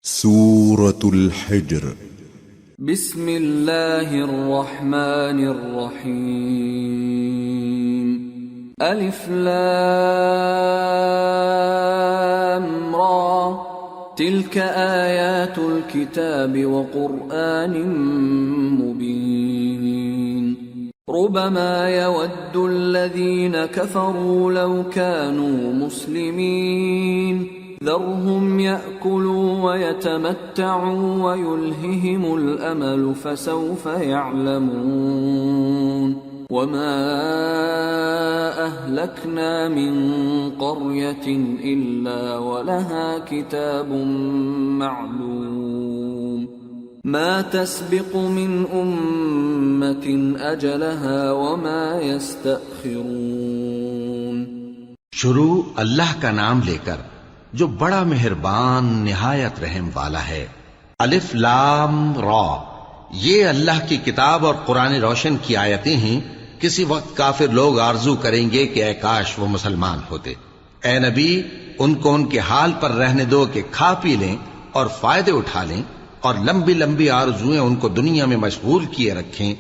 سورة الحجر بسم الله الرحمن الرحيم ألف لام را تلك آيات الكتاب وقرآن مبين ربما يود الذين كفروا لو كانوا مسلمين ذرهم يأكلوا ويتمتعوا ويلههم الأمل فسوف يعلمون وما أهلكنا من قرية إلا ولها كتاب معلوم ما تسبق من أمة أجلها وما يستأخرون. شروع اللہ کا نام لے کر جو بڑا مہربان نہایت رحم والا ہے. الف لام را، یہ اللہ کی کتاب اور قرآن روشن کی آیتیں ہیں. کسی وقت کافر لوگ آرزو کریں گے کہ اے کاش وہ مسلمان ہوتے. اے نبی، ان کو ان کے حال پر رہنے دو کہ کھا پی لیں اور فائدے اٹھا لیں، اور لمبی لمبی آرزویں ان کو دنیا میں مشغول کیے رکھیں.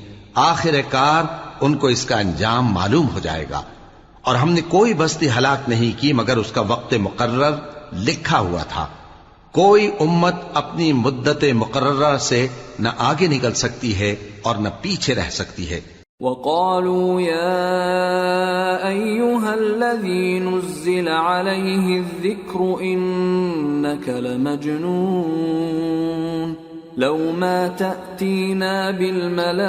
آخر کار ان کو اس کا انجام معلوم ہو جائے گا. اور ہم نے کوئی بستی ہلاک نہیں کی مگر اس کا وقت مقرر لکھا ہوا تھا. کوئی امت اپنی مدت مقررہ سے نہ آگے نکل سکتی ہے اور نہ پیچھے رہ سکتی ہے. وقالوا يا أيها الذي نزل عليه الذكر إنك لمجنون لو ما تأتينا بالملائكة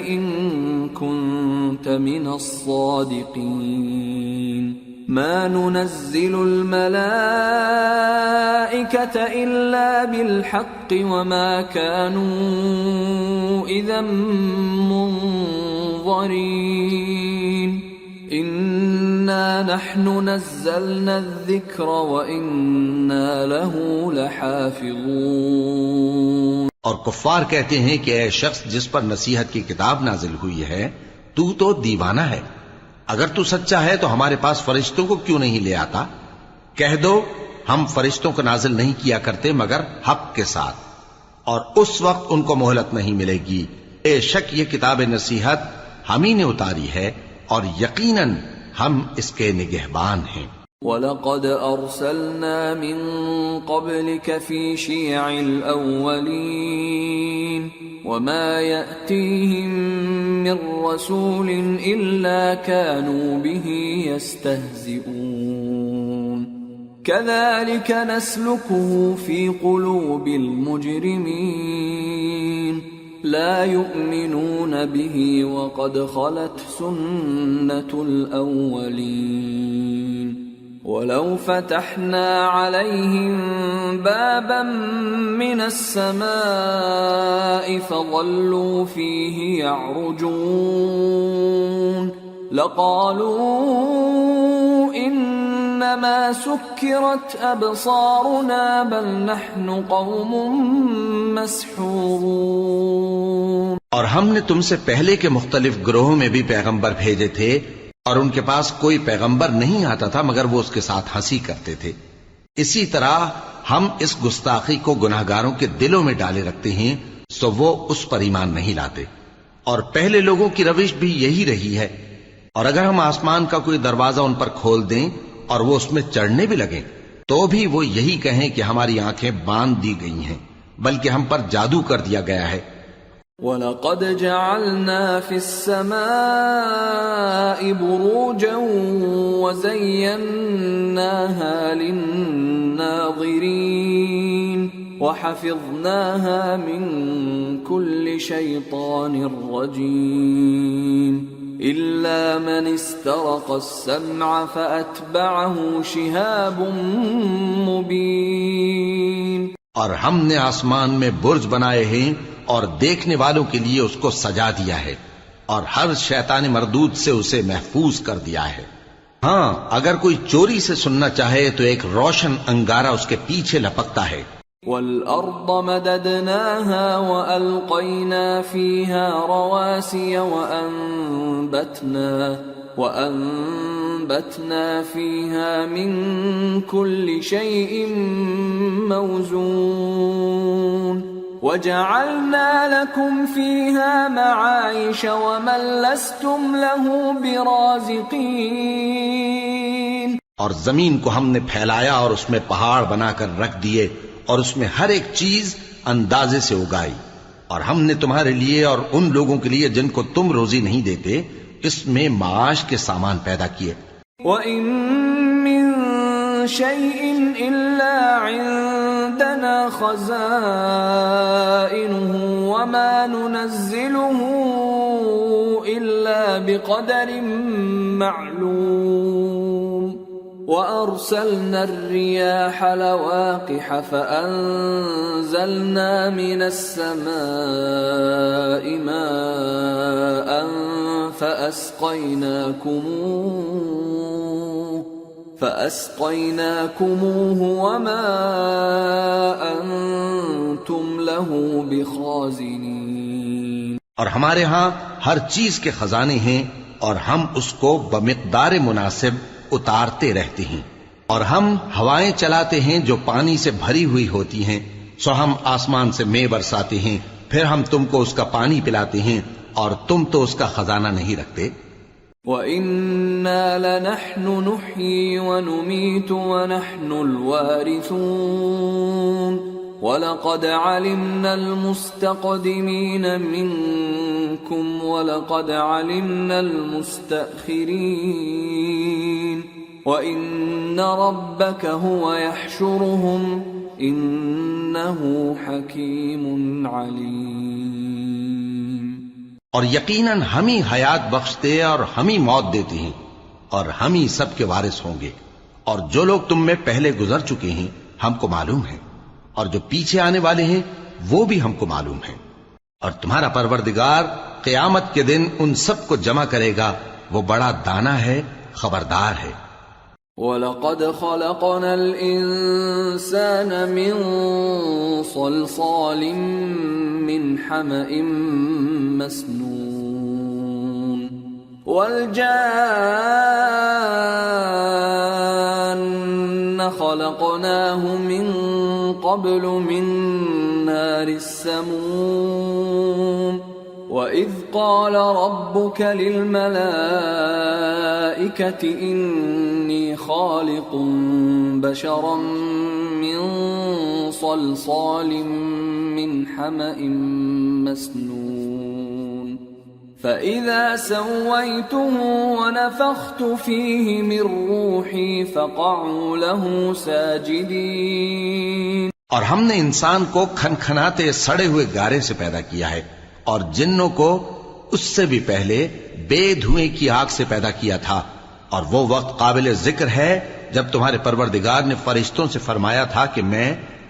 إن كنت من الصادقين ما ننزل الملائكة إلا بالحق وما كانوا إذا منظرين إنا نحن نزلنا الذكر وإنا له لحافظون. اور کفار کہتے ہیں کہ اے شخص جس پر نصیحت کی کتاب نازل ہوئی ہے تو دیوانہ ہے. اگر تو سچا ہے تو ہمارے پاس فرشتوں کو کیوں نہیں لے آتا؟ کہہ دو ہم فرشتوں کو نازل نہیں کیا کرتے مگر حق کے ساتھ، اور اس وقت ان کو مہلت نہیں ملے گی. بے شک یہ کتاب نصیحت ہم ہی نے اتاری ہے اور یقیناً ہم اس کے نگہبان ہیں. وَلَقَدْ أَرْسَلْنَا مِن قَبْلِكَ فِي شِيَعِ الْأَوَّلِينَ وَمَا يَأْتِيهِم مِّن رَّسُولٍ إِلَّا كَانُوا بِهِ يَسْتَهْزِئُونَ كَذَلِكَ نَسْلُكُهُ فِي قُلُوبِ الْمُجْرِمِينَ لا يؤمنون به وقد خلت سنة الأولين ولو فتحنا عليهم بابا من السماء فظلوا فيه يعرجون لقالوا إنما سكرت أبصارنا بل نحن قوم مسحورون. اور ہم نے تم سے پہلے کے مختلف گروہوں میں بھی پیغمبر بھیجے تھے اور ان کے پاس کوئی پیغمبر نہیں آتا تھا مگر وہ اس کے ساتھ ہنسی کرتے تھے. اسی طرح ہم اس گستاخی کو گناہگاروں کے دلوں میں ڈالے رکھتے ہیں سو وہ اس پر ایمان نہیں لاتے. اور پہلے لوگوں کی روش بھی یہی رہی ہے. اور اگر ہم آسمان کا کوئی دروازہ ان پر کھول دیں اور وہ اس میں چڑھنے بھی لگیں تو بھی وہ یہی کہیں کہ ہماری آنکھیں باندھ دی گئی ہیں بلکہ ہم پر جادو کر دیا گیا ہے. وَلَقَدْ جَعَلْنَا فِي السَّمَاءِ بُرُوجًا وَزَيَّنَّاهَا لِلنَّاظِرِينَ وَحَفِظْنَاهَا مِن كُلِّ شَيْطَانٍ رَّجِيمٍ إِلَّا مَنِ اسْتَرَقَ السَّمْعَ فَأَتْبَعَهُ شِهَابٌ مُّبِينٌ. اور ہم نے آسمان میں برج بنائے ہیں اور دیکھنے والوں کے لیے اس کو سجا دیا ہے اور ہر شیطان مردود سے اسے محفوظ کر دیا ہے. ہاں اگر کوئی چوری سے سننا چاہے تو ایک روشن انگارہ اس کے پیچھے لپکتا ہے. وَالْأَرْضَ مَدَدْنَاهَا وَأَلْقَيْنَا فِيهَا رَوَاسِيَ وَأَنبَتْنَا فِيهَا مِن كُلِّ شَيْءٍ مَّوْزُونٍ وَجَعَلْنَا لَكُمْ فِيهَا مَعَايِشَ وَمَن لَّسْتُمْ لَهُ بِرَازِقِينَ۔ اور زمین کو ہم نے پھیلایا اور اس میں پہاڑ بنا کر رکھ دیے اور اس میں ہر ایک چیز اندازے سے اگائی، اور ہم نے تمہارے لیے اور ان لوگوں کے لیے جن کو تم روزی نہیں دیتے اس میں معاش کے سامان پیدا کیے۔ وَإِن مِّن شَيْءٍ إِلَّا عِندَنَا خَزَائِنُهُ وَمَا نُنَزِّلُهُ إِلَّا بِقَدَرٍ مَّعْلُومٍ وَأَرْسَلْنَا الرِّيَاحَ لَوَاقِحَ فَأَنزَلْنَا مِنَ السَّمَاءِ مَاءً فَأَسْقَيْنَاكُمُوهُ وَمَا أَنتُمْ لَهُ بِخَازِنِينَ۔ اور ہمارے ہاں ہر چیز کے خزانے ہیں اور ہم اس کو بمقدار مناسب اتارتے رہتے ہیں، اور ہم ہوائیں چلاتے ہیں جو پانی سے بھری ہوئی ہوتی ہیں، سو ہم آسمان سے مے برساتے ہیں، پھر ہم تم کو اس کا پانی پلاتے ہیں اور تم تو اس کا خزانہ نہیں رکھتے۔ وَإِنَّا لَنَحْنُ نُحْيِي وَنُمِيتُ وَنَحْنُ الْوَارِثُونَ وَلَقَدْ عَلِمْنَا الْمُسْتَقْدِمِينَ مِنكُمْ وَلَقَدْ عَلِمْنَا الْمُسْتَأْخِرِينَ وَإِنَّ رَبَّكَ هُوَ يَحْشُرُهُمْ إِنَّهُ حَكِيمٌ عَلِيمٌ۔ اور یقیناً ہم ہی حیات بخشتے اور ہم ہی موت دیتے ہیں اور ہم ہی سب کے وارث ہوں گے، اور جو لوگ تم میں پہلے گزر چکے ہیں ہم کو معلوم ہے، اور جو پیچھے آنے والے ہیں وہ بھی ہم کو معلوم ہے، اور تمہارا پروردگار قیامت کے دن ان سب کو جمع کرے گا، وہ بڑا دانا ہے، خبردار ہے۔ وَلَقَدْ خَلَقْنَا الْإِنسَانَ مِنْ صَلْصَالٍ مِّنْ حَمَإٍ مَّسْنُونٍ وَالْجَانَّ خَلَقْنَاهُ مِنْ قَبْلُ مِنْ نَارِ السَّمُومِ وَإِذْ قَالَ رَبُّكَ لِلْمَلَائِكَةِ إِنِّي خَالِقٌ بَشَرًا مِّن صَلْصَالٍ مِّنْ حَمَإٍ مَّسْنُونٍ فَإِذَا سَوَّيْتُهُ وَنَفَخْتُ فِيهِ مِن رُّوحِي فَقَعُوا لَهُ سَاجِدِينَ۔ اور ہم نے انسان کو کھنکھناتے سڑے ہوئے گارے سے پیدا کیا ہے، اور جنوں کو اس سے بھی پہلے بے دھوئیں کی آگ سے پیدا کیا تھا، اور وہ وقت قابل ذکر ہے جب تمہارے پروردگار نے فرشتوں سے فرمایا تھا کہ میں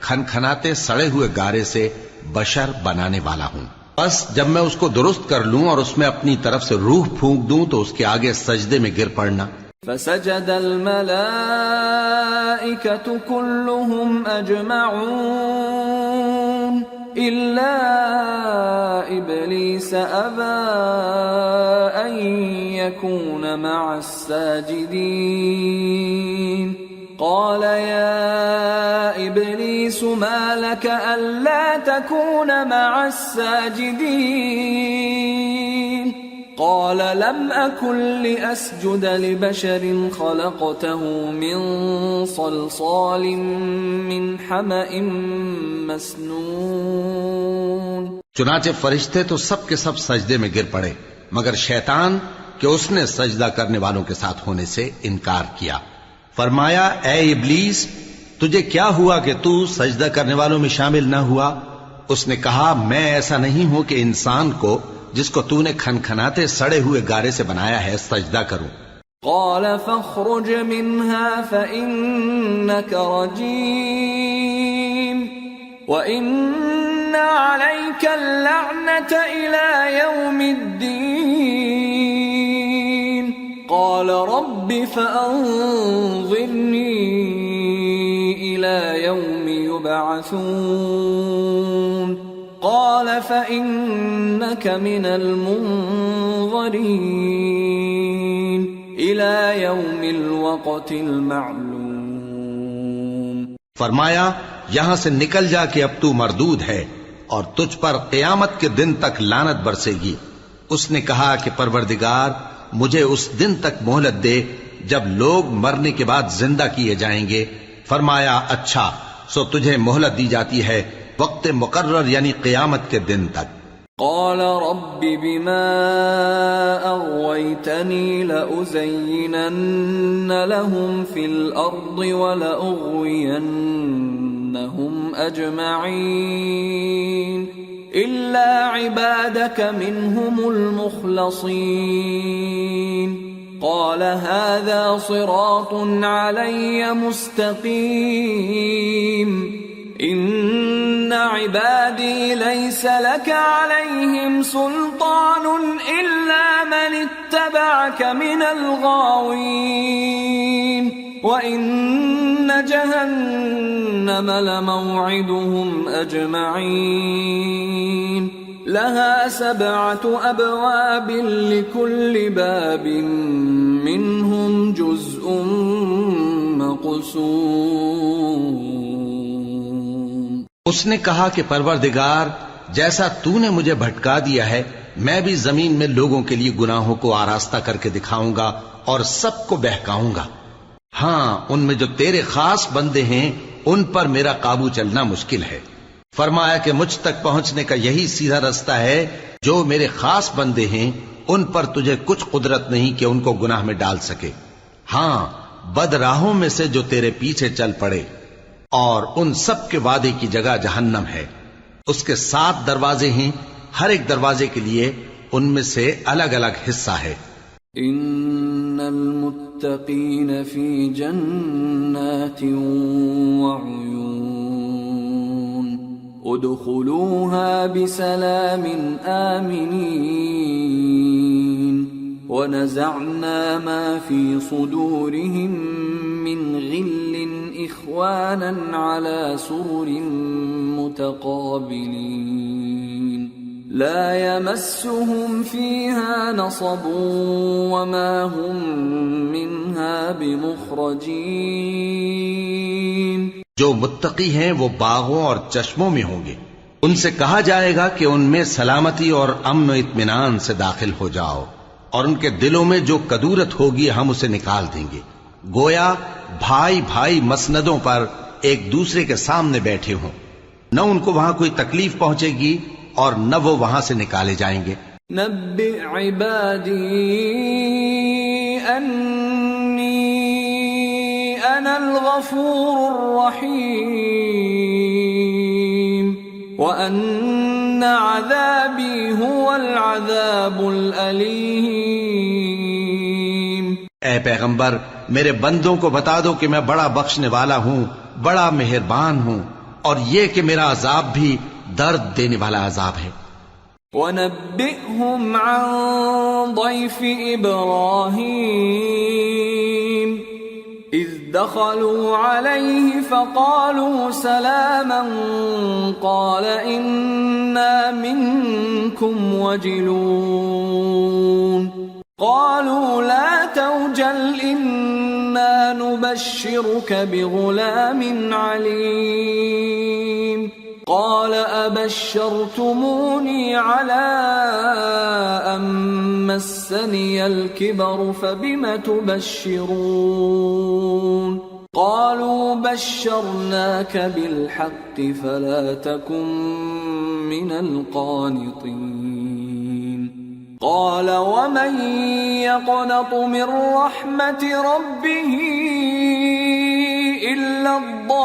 کھنکھناتے سڑے ہوئے گارے سے بشر بنانے والا ہوں، بس جب میں اس کو درست کر لوں اور اس میں اپنی طرف سے روح پھونک دوں تو اس کے آگے سجدے میں گر پڑنا۔ فسجد الملائكة كلهم أجمعون إلا إبليس أبى أن يكون مع الساجدين قال يا إبليس ما لك ألا تكون مع الساجدين قال لم أكن لأسجد لبشر خلقته من صلصال من حمأ مسنون۔ چنانچہ فرشتے تو سب کے سب سجدے میں گر پڑے مگر شیطان کہ اس نے سجدہ کرنے والوں کے ساتھ ہونے سے انکار کیا۔ فرمایا اے ابلیس تجھے کیا ہوا کہ تو سجدہ کرنے والوں میں شامل نہ ہوا؟ اس نے کہا میں ایسا نہیں ہوں کہ انسان کو جس کو تو نے کھنکھناتے سڑے ہوئے گارے سے بنایا ہے سجدہ کروں۔ قال فاخرج منها فإنك رجيم وإن عليك اللعنة إلى يوم الدين قال رب فأنظرني إلى يوم يبعثون قال فإنك من المنظرين إلى يوم الوقت المعلوم. فرمایا یہاں سے نکل جا کہ اب تو مردود ہے اور تجھ پر قیامت کے دن تک لعنت برسے گی. اس نے کہا کہ پروردگار مجھے اس دن تک مہلت دے جب لوگ مرنے کے بعد زندہ کیے جائیں گے. فرمایا اچھا، سو تجھے مہلت دی جاتی ہے وقت مقرر یعنی قیامت کے دن تک. قال رب بما أغويتني لأزينن لهم في الأرض ولأغوينهم أجمعين إلا عبادك منهم المخلصين. قال هذا صراط علي مستقيم إن عبادي ليس لك عليهم سلطان إلا من اتبعك من الغاوين وإن جهنم لموعدهم أجمعين لها 7 أبواب لكل باب منهم جزء مقسوم. اس نے کہا کہ پروردگار جیسا تو نے مجھے بھٹکا دیا ہے میں بھی زمین میں لوگوں کے لیے گناہوں کو آراستہ کر کے دکھاؤں گا اور سب کو بہکاؤں گا. ہاں ان میں جو تیرے خاص بندے ہیں ان پر میرا قابو چلنا مشکل ہے. فرمایا کہ مجھ تک پہنچنے کا یہی سیدھا رستہ ہے. جو میرے خاص بندے ہیں ان پر تجھے کچھ قدرت نہیں کہ ان کو گناہ میں ڈال سکے. ہاں بد راہوں میں سے جو تیرے پیچھے چل پڑے، اور ان سب کے وعدے کی جگہ جہنم ہے. اس کے 7 دروازے ہیں، ہر ایک دروازے کے لیے ان میں سے الگ الگ حصہ ہے. ان المتقین فی جنات وعیون ادخلوها بسلام آمنین ونزعنا ما في صدورهم من غل إخوانا على سرر متقابلين لا يمسهم فيها نصب وما هم منها بمخرجين. جو متقی ہیں وہ باغوں اور چشموں میں ہوں گے. ان سے کہا جائے گا کہ ان میں سلامتی اور امن و اطمینان سے داخل ہو جاؤ، اور ان کے دلوں میں جو کدورت ہوگی ہم اسے نکال دیں گے. گویا بھائی بھائی مسندوں پر ایک دوسرے کے سامنے بیٹھے ہوں. نہ ان کو وہاں کوئی تکلیف پہنچے گی اور نہ وہ وہاں سے نکالے جائیں گے. نبئ عبادی انی انا الغفور الرحیم وان عذابی هو العذاب الالیم. اے پیغمبر میرے بندوں کو بتا دو کہ میں بڑا بخشنے والا ہوں، بڑا مہربان ہوں، اور یہ کہ میرا عذاب بھی درد دینے والا عذاب ہے. وَنَبِّئْهُمْ عَنْ ضَيْفِ إِبْرَاهِيمَ إِذْ دَخَلُوا عَلَيْهِ فَقَالُوا سَلَامًا قَالَ إِنَّا مِنْكُمْ وَجِلُونَ قالوا لا توجل إنا نبشرك بغلام عليم قال أبشرتموني على أن مسني الكبر فبم تبشرون قالوا بشرناك بالحق فلا تكن من القانطين قال ومن يقنط من رحمة ربه إلا الضالون.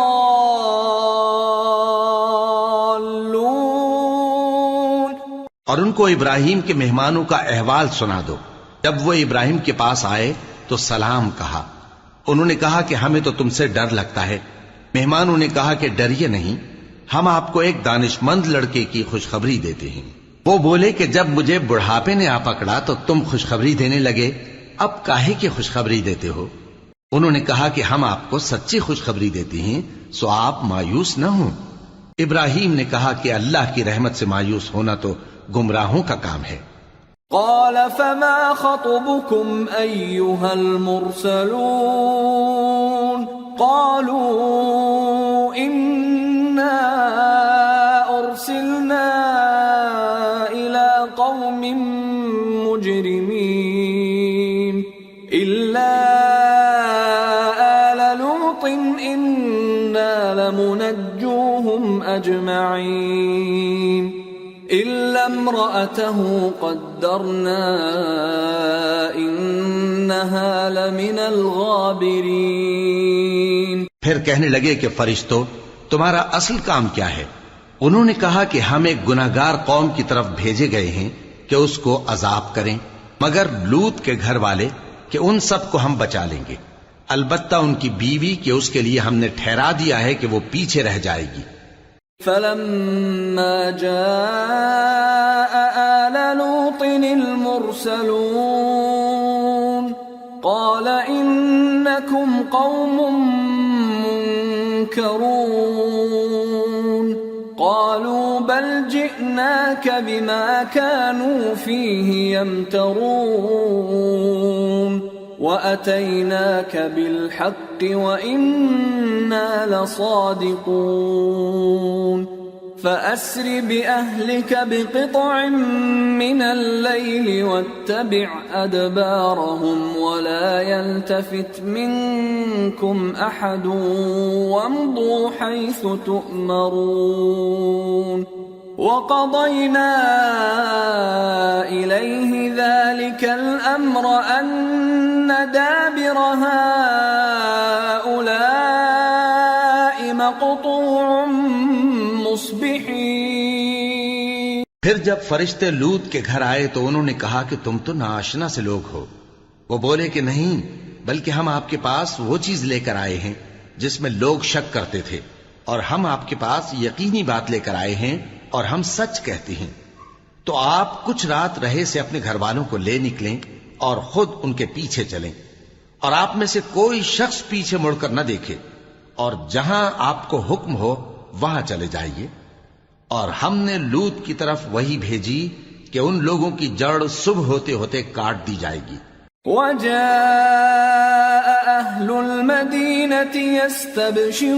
اور ان کو ابراہیم کے مہمانوں کا احوال سنا دو. جب وہ ابراہیم کے پاس آئے تو سلام کہا. انہوں نے کہا کہ ہمیں تو تم سے ڈر لگتا ہے. مہمانوں نے کہا کہ ڈریے نہیں، ہم آپ کو ایک دانشمند لڑکے کی خوشخبری دیتے ہیں. وہ بولے کہ جب مجھے بڑھاپے نے آ پکڑا تو تم خوشخبری دینے لگے، اب کاہے کی خوشخبری دیتے ہو؟ انہوں نے کہا کہ ہم آپ کو سچی خوشخبری دیتے ہیں، سو آپ مایوس نہ ہوں۔ ابراہیم نے کہا کہ اللہ کی رحمت سے مایوس ہونا تو گمراہوں کا کام ہے۔ قال فما خطبكم أيها المرسلون قالوا إنا أرسلنا إلى قوم مجرمين إلا آل لوط إنا لمنجوهم أجمعين إلا امرأته قدرنا إنها لمن الغابرين۔ پھر کہنے لگے کہ فرشتوں تمہارا اصل کام کیا ہے؟ انہوں نے کہا کہ ہم ایک گناہگار قوم کی طرف بھیجے گئے ہیں کہ اس کو عذاب کریں، مگر لوط کے گھر والے کہ ان سب کو ہم بچا لیں گے، البتہ ان کی بیوی کہ اس کے لیے ہم نے ٹھہرا دیا ہے کہ وہ پیچھے رہ جائے گی۔ فلما جاء آل لوط المرسلون قال إنكم قوم منكرون قالوا بل جئناك بما كانوا فيه يمترون وَأَتَيْنَاكَ بِالْحَقِّ وَإِنَّا لَصَادِقُونَ فَأَسْرِ بِأَهْلِكَ بِقِطْعٍ مِّنَ اللَّيْلِ وَاتَّبِعْ أَدْبَارَهُمْ وَلَا يَلْتَفِتْ مِنكُمْ أَحَدٌ وَامْضُوا حَيْثُ تُؤْمَرُونَ وَقَضَيْنَا إِلَيْهِ ذَلِكَ الْأَمْرَ أَنَّ دَابِرَ هَؤُلَاءِ مَقْطُوعٌ مُصْبِحِينَ۔ پھر جب فرشتے لوط کے گھر آئے تو انہوں نے کہا کہ تم تو ناآشنا سے لوگ ہو۔ وہ بولے کہ نہیں، بلکہ ہم آپ کے پاس وہ چیز لے کر آئے ہیں جس میں لوگ شک کرتے تھے، اور ہم آپ کے پاس یقینی بات لے کر آئے ہیں اور ہم سچ کہتے ہیں۔ تو آپ کچھ رات رہے سے اپنے گھر والوں کو لے نکلیں اور خود ان کے پیچھے چلیں، اور آپ میں سے کوئی شخص پیچھے مڑ کر نہ دیکھے، اور جہاں آپ کو حکم ہو وہاں چلے جائیے۔ اور ہم نے لوط کی طرف وہی بھیجی کہ ان لوگوں کی جڑ صبح ہوتے ہوتے کاٹ دی جائے گی۔ وَجَاءَ أَهْلُ الْمَدِينَةِ يَسْتَبْشِرُونَ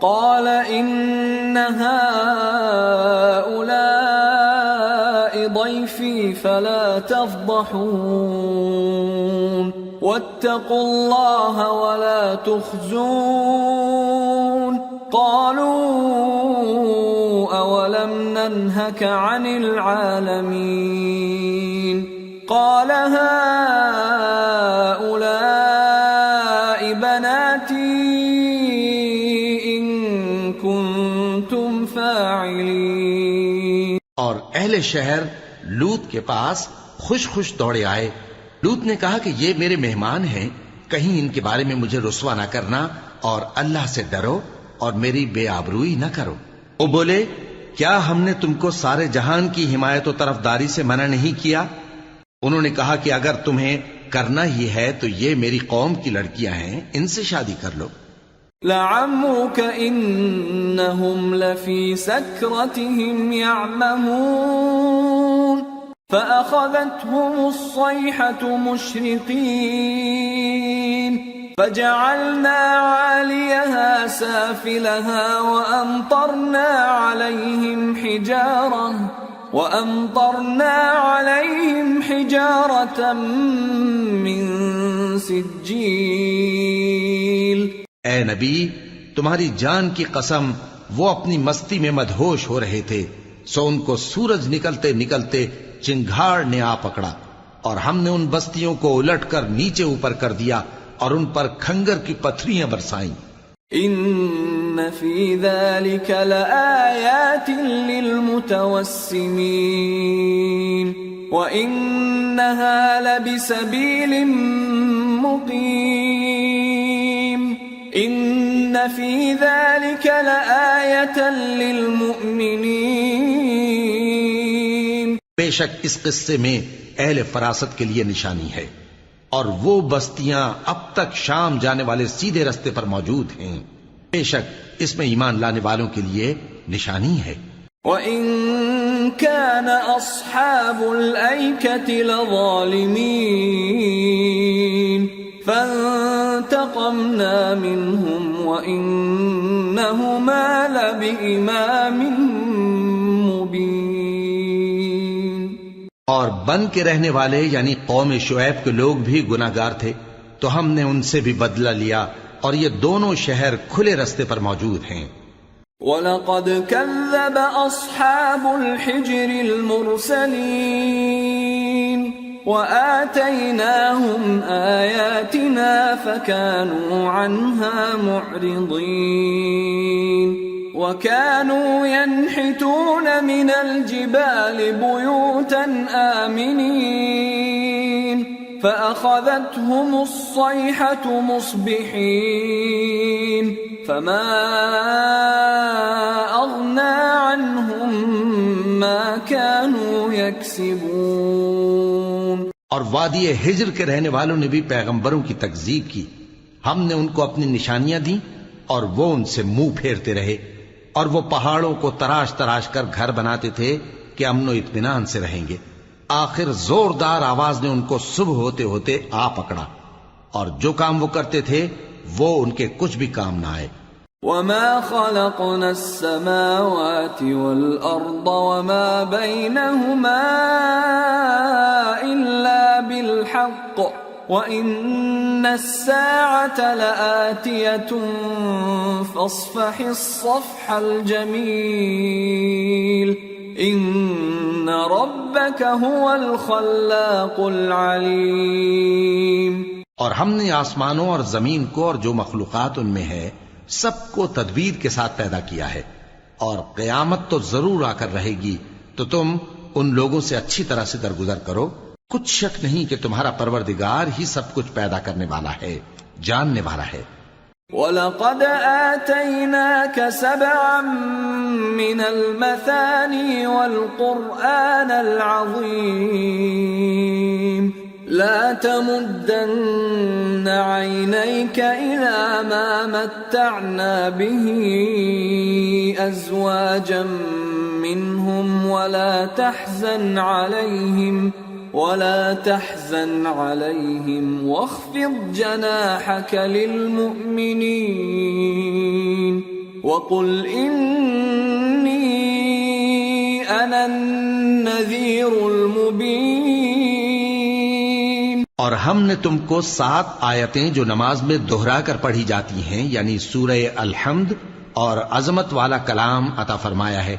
قال إن هؤلاء ضيفي فلا تفضحون واتقوا الله ولا تخزون قالوا أولم ننهك عن العالمين قال هؤلاء بناتي اور اہل شہر لوط کے پاس خوش خوش دوڑے آئے۔ لوط نے کہا کہ یہ میرے مہمان ہیں، کہیں ان کے بارے میں مجھے رسوا نہ کرنا، اور اللہ سے ڈرو اور میری بے آبروئی نہ کرو۔ وہ بولے کیا ہم نے تم کو سارے جہان کی حمایت و طرفداری سے منع نہیں کیا؟ انہوں نے کہا کہ اگر تمہیں کرنا ہی ہے تو یہ میری قوم کی لڑکیاں ہیں، ان سے شادی کر لو۔ لعمرك إنهم لفي سكرتهم يعمهون فأخذتهم الصيحة مشرقين فجعلنا عاليها سافلها وأمطرنا عليهم حجارة من سجيل۔ اے نبی، تمہاری جان کی قسم، وہ اپنی مستی میں مدہوش ہو رہے تھے، سو ان کو سورج نکلتے نکلتے چنگھاڑ نے آ پکڑا، اور ہم نے ان بستیوں کو الٹ کر نیچے اوپر کر دیا اور ان پر کھنگر کی پتھریاں برسائیں۔ ان فی ذلک لآیات للمتوسمین وانہا لبسبیل مقیم ان فی ذلک لآیۃ للمؤمنین۔ بے شک اس قصے میں اہل فراست کے لیے نشانی ہے، اور وہ بستیاں اب تک شام جانے والے سیدھے رستے پر موجود ہیں. بے شک اس میں ایمان لانے والوں کے لیے نشانی ہے. وَإِن كَانَ أَصْحَابُ الْأَيْكَةِ لَظَالِمِينَ فَانْتَقَمْنَا مِنْهُمْ وَإِنَّهُمَا لَبِإِمَامٍ مُبِينٍ. اور بن کے رہنے والے یعنی قوم شعیب کے لوگ بھی گناہگار تھے تو ہم نے ان سے بھی بدلہ لیا اور یہ دونوں شہر کھلے رستے پر موجود ہیں. وَلَقَدْ كَذَّبَ أَصْحَابُ الْحِجْرِ الْمُرْسَلِينَ وَآتَيْنَاهُمْ آيَاتِنَا فَكَانُوا عَنْهَا مُعْرِضِينَ. وَكَانُوا يَنْحِتُونَ مِنَ الْجِبَالِ بُيُوتًا آمِنِينَ فَأَخَذَتْهُمُ الصَّيْحَةُ مُصْبِحِينَ فَمَا أَغْنَى عَنْهُمْ مَا كَانُوا يَكْسِبُونَ. اور وادی ہجر کے رہنے والوں نے بھی پیغمبروں کی تکذیب کی. ہم نے ان کو اپنی نشانیاں دیں اور وہ ان سے منہ پھیرتے رہے، اور وہ پہاڑوں کو تراش تراش کر گھر بناتے تھے کہ امن و اطمینان سے رہیں گے. آخر زوردار آواز نے ان کو صبح ہوتے ہوتے آ پکڑا، اور جو کام وہ کرتے تھے وہ ان کے کچھ بھی کام نہ آئے. وَمَا خَلَقْنَا السَّمَاوَاتِ وَالْأَرْضَ وَمَا بَيْنَهُمَا إِلَّا بِالْحَقِّ وَإِنَّ السَّاعَةَ لَآتِيَةٌ فَاصْفَحِ الصَّفْحَ الْجَمِيلَ إِنَّ رَبَّكَ هُوَ الْخَلَّاقُ الْعَلِيمُ. اور ہم نے آسمانوں اور زمین کو اور جو مخلوقات ان میں ہے سب کو تدبیر کے ساتھ پیدا کیا ہے، اور قیامت تو ضرور آ کر رہے گی تو تم ان لوگوں سے اچھی طرح سے درگزر کرو. کچھ شک نہیں کہ تمہارا پروردگار ہی سب کچھ پیدا کرنے والا ہے، جاننے والا ہے. وَلَقَدْ آتَيْنَاكَ سَبْعًا مِّنَ الْمَثَانِي وَالْقُرْآنَ الْعَظِيمَ لَا تَمُدَّنَّ عَيْنَيْكَ إِلَىٰ مَا مَتَّعْنَا بِهِ أَزْوَاجًا مِّنْهُمْ وَلَا تَحْزَنْ عَلَيْهِمْ وَاخْفِضْ جَنَاحَكَ لِلْمُؤْمِنِينَ وَقُلْ إِنِّي أَنَا النَّذِيرُ الْمُبِينُ. اور ہم نے تم کو 7 آیتیں جو نماز میں دہرا کر پڑھی جاتی ہیں یعنی سورہ الحمد اور عظمت والا کلام عطا فرمایا ہے.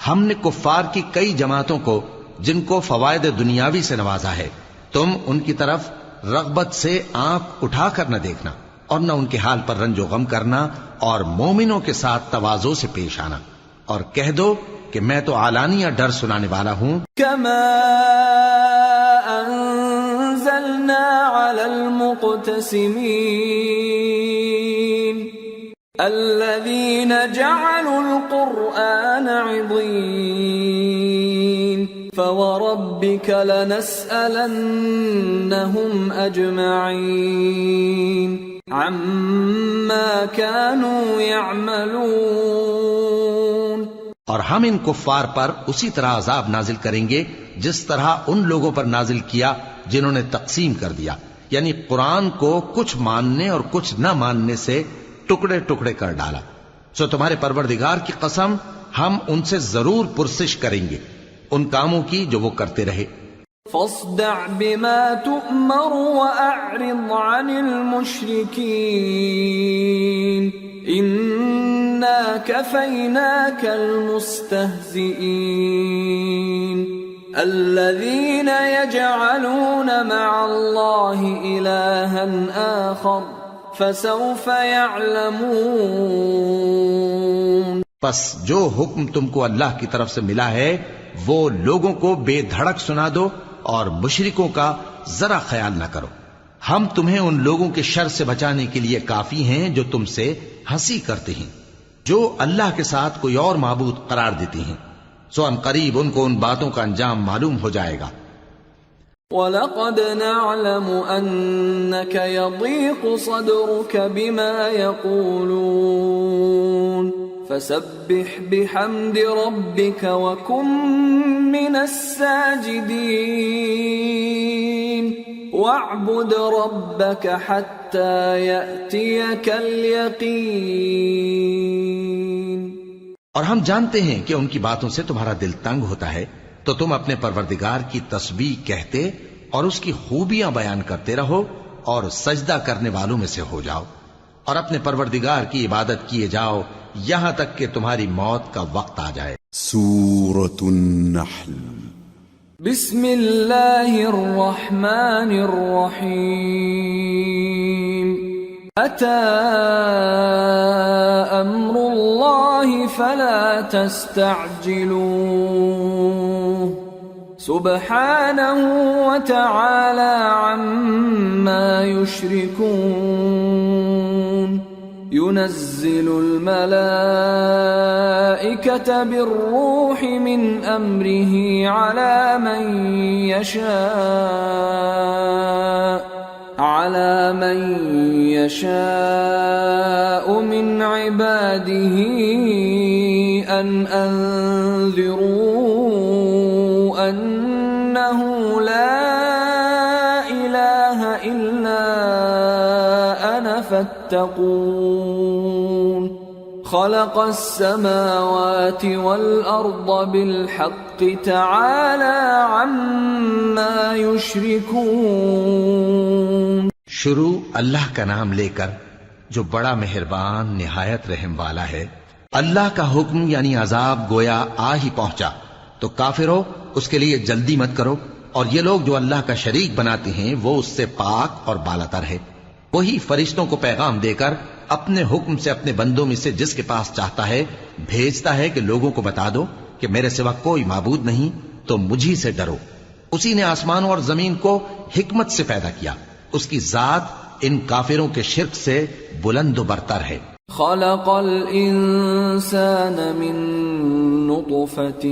ہم نے کفار کی کئی جماعتوں کو جن کو فوائد دنیاوی سے نوازا ہے تم ان کی طرف رغبت سے آنکھ اٹھا کر نہ دیکھنا اور نہ ان کے حال پر رنج و غم کرنا، اور مومنوں کے ساتھ تواضع سے پیش آنا، اور کہہ دو کہ میں تو اعلانیہ ڈر سنانے والا ہوں. كما أنزلنا على المقتسمين الذين جعلوا القرآن عضين فوربك لنسألنهم أجمعين عما كانوا يعملون. اور ہم ان کفار پر اسی طرح عذاب نازل کریں گے جس طرح ان لوگوں پر نازل کیا جنہوں نے تقسیم کر دیا، یعنی قرآن کو کچھ ماننے اور کچھ نہ ماننے سے ٹکڑے ٹکڑے کر ڈالا. سو تمہارے پروردگار کی قسم ہم ان سے ضرور پرسش کریں گے ان کاموں کی جو وہ کرتے رہے. فاصدع بما تؤمر وأعرض عن المشركين إنا كفيناك المستهزئين الذين يجعلون مع الله إلها آخر فسوف يعلمون. پس جو حکم تم کو اللہ کی طرف سے ملا ہے وہ لوگوں کو بے دھڑک سنا دو اور مشرکوں کا ذرا خیال نہ کرو. ہم تمہیں ان لوگوں کے شر سے بچانے کے لیے کافی ہیں جو تم سے ہنسی کرتے ہیں، جو اللہ کے ساتھ کوئی اور معبود قرار دیتے ہیں. سو ان قریب ان کو ان باتوں کا انجام معلوم ہو جائے گا. وَلَقَدْ نَعْلَمُ أَنَّكَ يَضِيقُ صَدْرُكَ بِمَا يَقُولُونَ فَسَبِّحْ بِحَمْدِ رَبِّكَ وَكُن مِّنَ السَّاجِدِينَ وَاعْبُدْ رَبَّكَ حَتَّى يَأْتِيَكَ الْيَقِينُ۔ اور ہم جانتے ہیں کہ ان کی باتوں سے تمہارا دل تنگ ہوتا ہے، تو تم اپنے پروردگار کی تسبیح کہتے اور اس کی خوبیاں بیان کرتے رہو اور سجدہ کرنے والوں میں سے ہو جاؤ، اور اپنے پروردگار کی عبادت کیے جاؤ یہاں تک کہ تمہاری موت کا وقت آ جائے۔ سورة النحل۔ بسم اللہ الرحمن الرحیم۔ أتى أمر الله فلا تستعجلوه سبحانه وتعالى عما يشركون ينزل الملائكة بالروح من أمره على من يشاء من عباده أن أنذروا أنه لا إله إلا أنا فاتقون خلق السماوات والأرض بالحق تعالى عما يشركون۔ شروع اللہ کا نام لے کر جو بڑا مہربان نہایت رحم والا ہے۔ اللہ کا حکم یعنی عذاب گویا آ ہی پہنچا تو کافرو اس کے لیے جلدی مت کرو، اور یہ لوگ جو اللہ کا شریک بناتے ہیں وہ اس سے پاک اور بالاتر ہے۔ وہی فرشتوں کو پیغام دے کر اپنے حکم سے اپنے بندوں میں سے جس کے پاس چاہتا ہے بھیجتا ہے کہ لوگوں کو بتا دو کہ میرے سوا کوئی معبود نہیں، تو مجھی سے ڈرو۔ اسی نے آسمانوں اور زمین کو حکمت سے پیدا کیا، اس کی ذات ان کافروں کے شرک سے بلند و برتر ہے۔ خلق الانسان من نطفة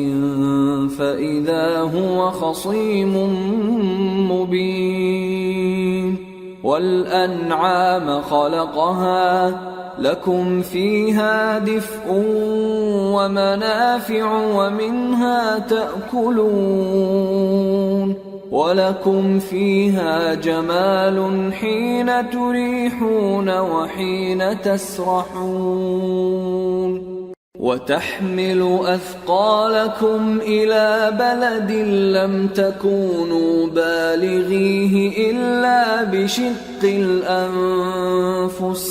فإذا هو خصيم مبين والأنعام خلقها لكم فيها دفء ومنافع ومنها تأكلون وَلَكُمْ فِيهَا جَمَالٌ حِينَ تُرِيحُونَ وَحِينَ تَسْرَحُونَ وَتَحْمِلُ أَثْقَالَكُمْ إِلَى بَلَدٍ لَّمْ تَكُونُوا بَالِغِيهِ إِلَّا بِشِقِّ الْأَنفُسِ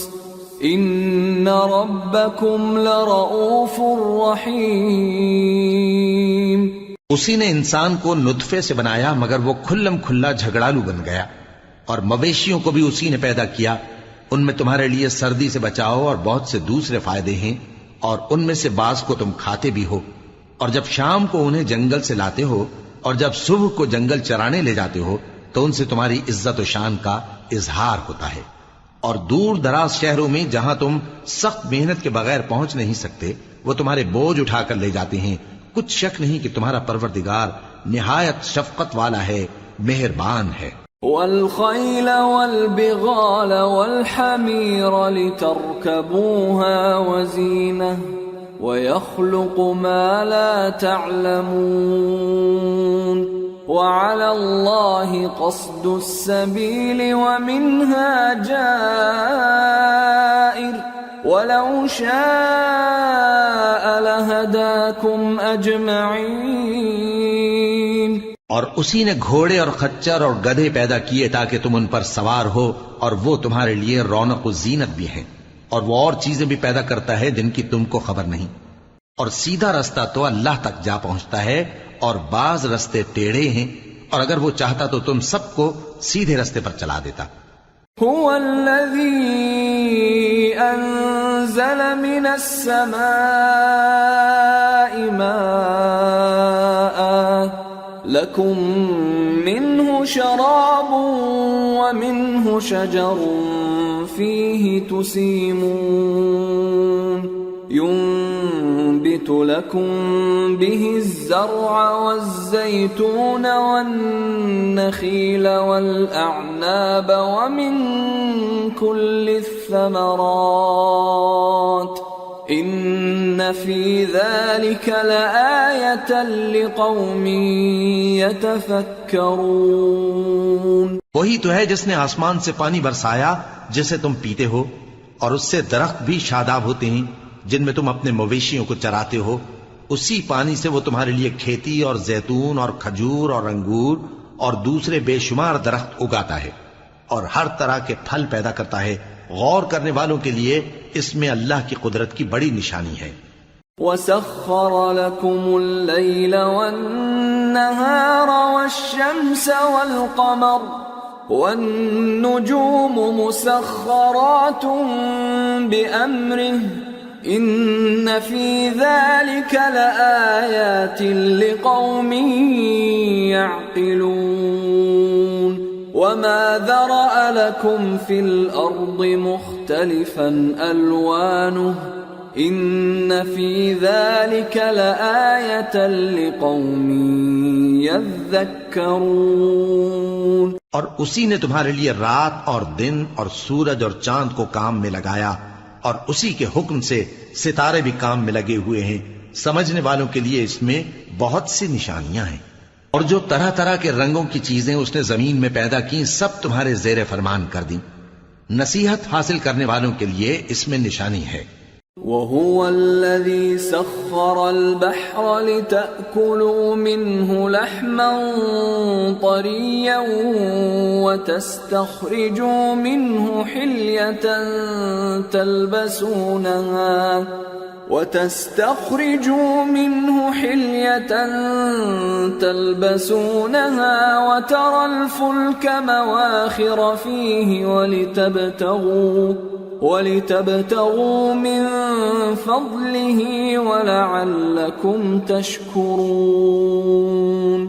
إِنَّ رَبَّكُمْ لَرَءُوفٌ رَّحِيمٌ۔ اسی نے انسان کو نطفے سے بنایا مگر وہ کھلم کھلا جھگڑالو بن گیا، اور مویشیوں کو بھی اسی نے پیدا کیا، ان میں تمہارے لیے سردی سے بچاؤ اور بہت سے دوسرے فائدے ہیں، اور ان میں سے بعض کو تم کھاتے بھی ہو، اور جب شام کو انہیں جنگل سے لاتے ہو اور جب صبح کو جنگل چرانے لے جاتے ہو تو ان سے تمہاری عزت و شان کا اظہار ہوتا ہے۔ اور دور دراز شہروں میں جہاں تم سخت محنت کے بغیر پہنچ نہیں سکتے وہ تمہارے بوجھ اٹھا کر لے جاتے ہیں، کچھ شک نہیں کہ تمہارا پروردگار نہایت شفقت والا ہے، مہربان ہے۔ والخيل والبغال والحمير لتركبوها وزينة ويخلق ما لا تعلمون وعلى الله قصد السبيل ومنها جائر وَلَوْ شَاءَ لَهَدَاكُمْ أَجْمَعِينَ۔ اور اسی نے گھوڑے اور خچر اور گدھے پیدا کیے تاکہ تم ان پر سوار ہو، اور وہ تمہارے لیے رونق و زینت بھی ہیں، اور وہ اور چیزیں بھی پیدا کرتا ہے جن کی تم کو خبر نہیں، اور سیدھا رستہ تو اللہ تک جا پہنچتا ہے اور بعض رستے ٹیڑھے ہیں، اور اگر وہ چاہتا تو تم سب کو سیدھے رستے پر چلا دیتا۔ هو الذي أنزل من السماء ماء لكم منه شراب ومنه شجر فيه تسيمون ينبت ينبت لكم به الزرع والزيتون والنخيل والأعناب ومن كل الثمرات إن في ذلك لآية لقوم يتفكرون. وہی تو ہے جس نے آسمان سے پانی برسایا جسے تم پیتے ہو، اور اس سے درخت بھی شاداب ہوتے ہیں جن میں تم اپنے مویشیوں کو چراتے ہو. اسی پانی سے وہ تمہارے لیے کھیتی اور زیتون اور کھجور اور انگور اور دوسرے بے شمار درخت اگاتا ہے اور ہر طرح کے پھل پیدا کرتا ہے. غور کرنے والوں کے لیے اس میں اللہ کی قدرت کی بڑی نشانی ہے. وَسَخَّرَ لَكُمُ اللَّيْلَ وَالنَّهَارَ وَالشَّمْسَ وَالْقَمَرَ وَالنُّجُومُ مُسَخَّرَاتٌ بِأَمْرِهِ إِنَّ فِي ذَلِكَ لَآيَاتٍ لِقَوْمٍ يَعْقِلُونَ. وَمَا ذَرَأَ لَكُمْ فِي الْأَرْضِ مُخْتَلِفًا أَلْوَانُهُ إِنَّ فِي ذَلِكَ لَآيَةً لِقَوْمٍ يَذَّكَّرُونَ. اور اسی نے تمہارے لیے رات اور دن اور سورج اور چاند کو کام میں لگایا، اور اسی کے حکم سے ستارے بھی کام میں لگے ہوئے ہیں. سمجھنے والوں کے لیے اس میں بہت سی نشانیاں ہیں. اور جو طرح طرح کے رنگوں کی چیزیں اس نے زمین میں پیدا کی سب تمہارے زیر فرمان کر دیں. نصیحت حاصل کرنے والوں کے لیے اس میں نشانی ہے. وَهُوَ الَّذِي سَخَّرَ الْبَحْرَ لِتَأْكُلُوا مِنْهُ لَحْمًا طَرِيًّا وَتَسْتَخْرِجُوا مِنْهُ حِلْيَةً تلبسونها وترى الفلك مواخر فيه ولتبتغوا من فضله ولعلكم تشكرون.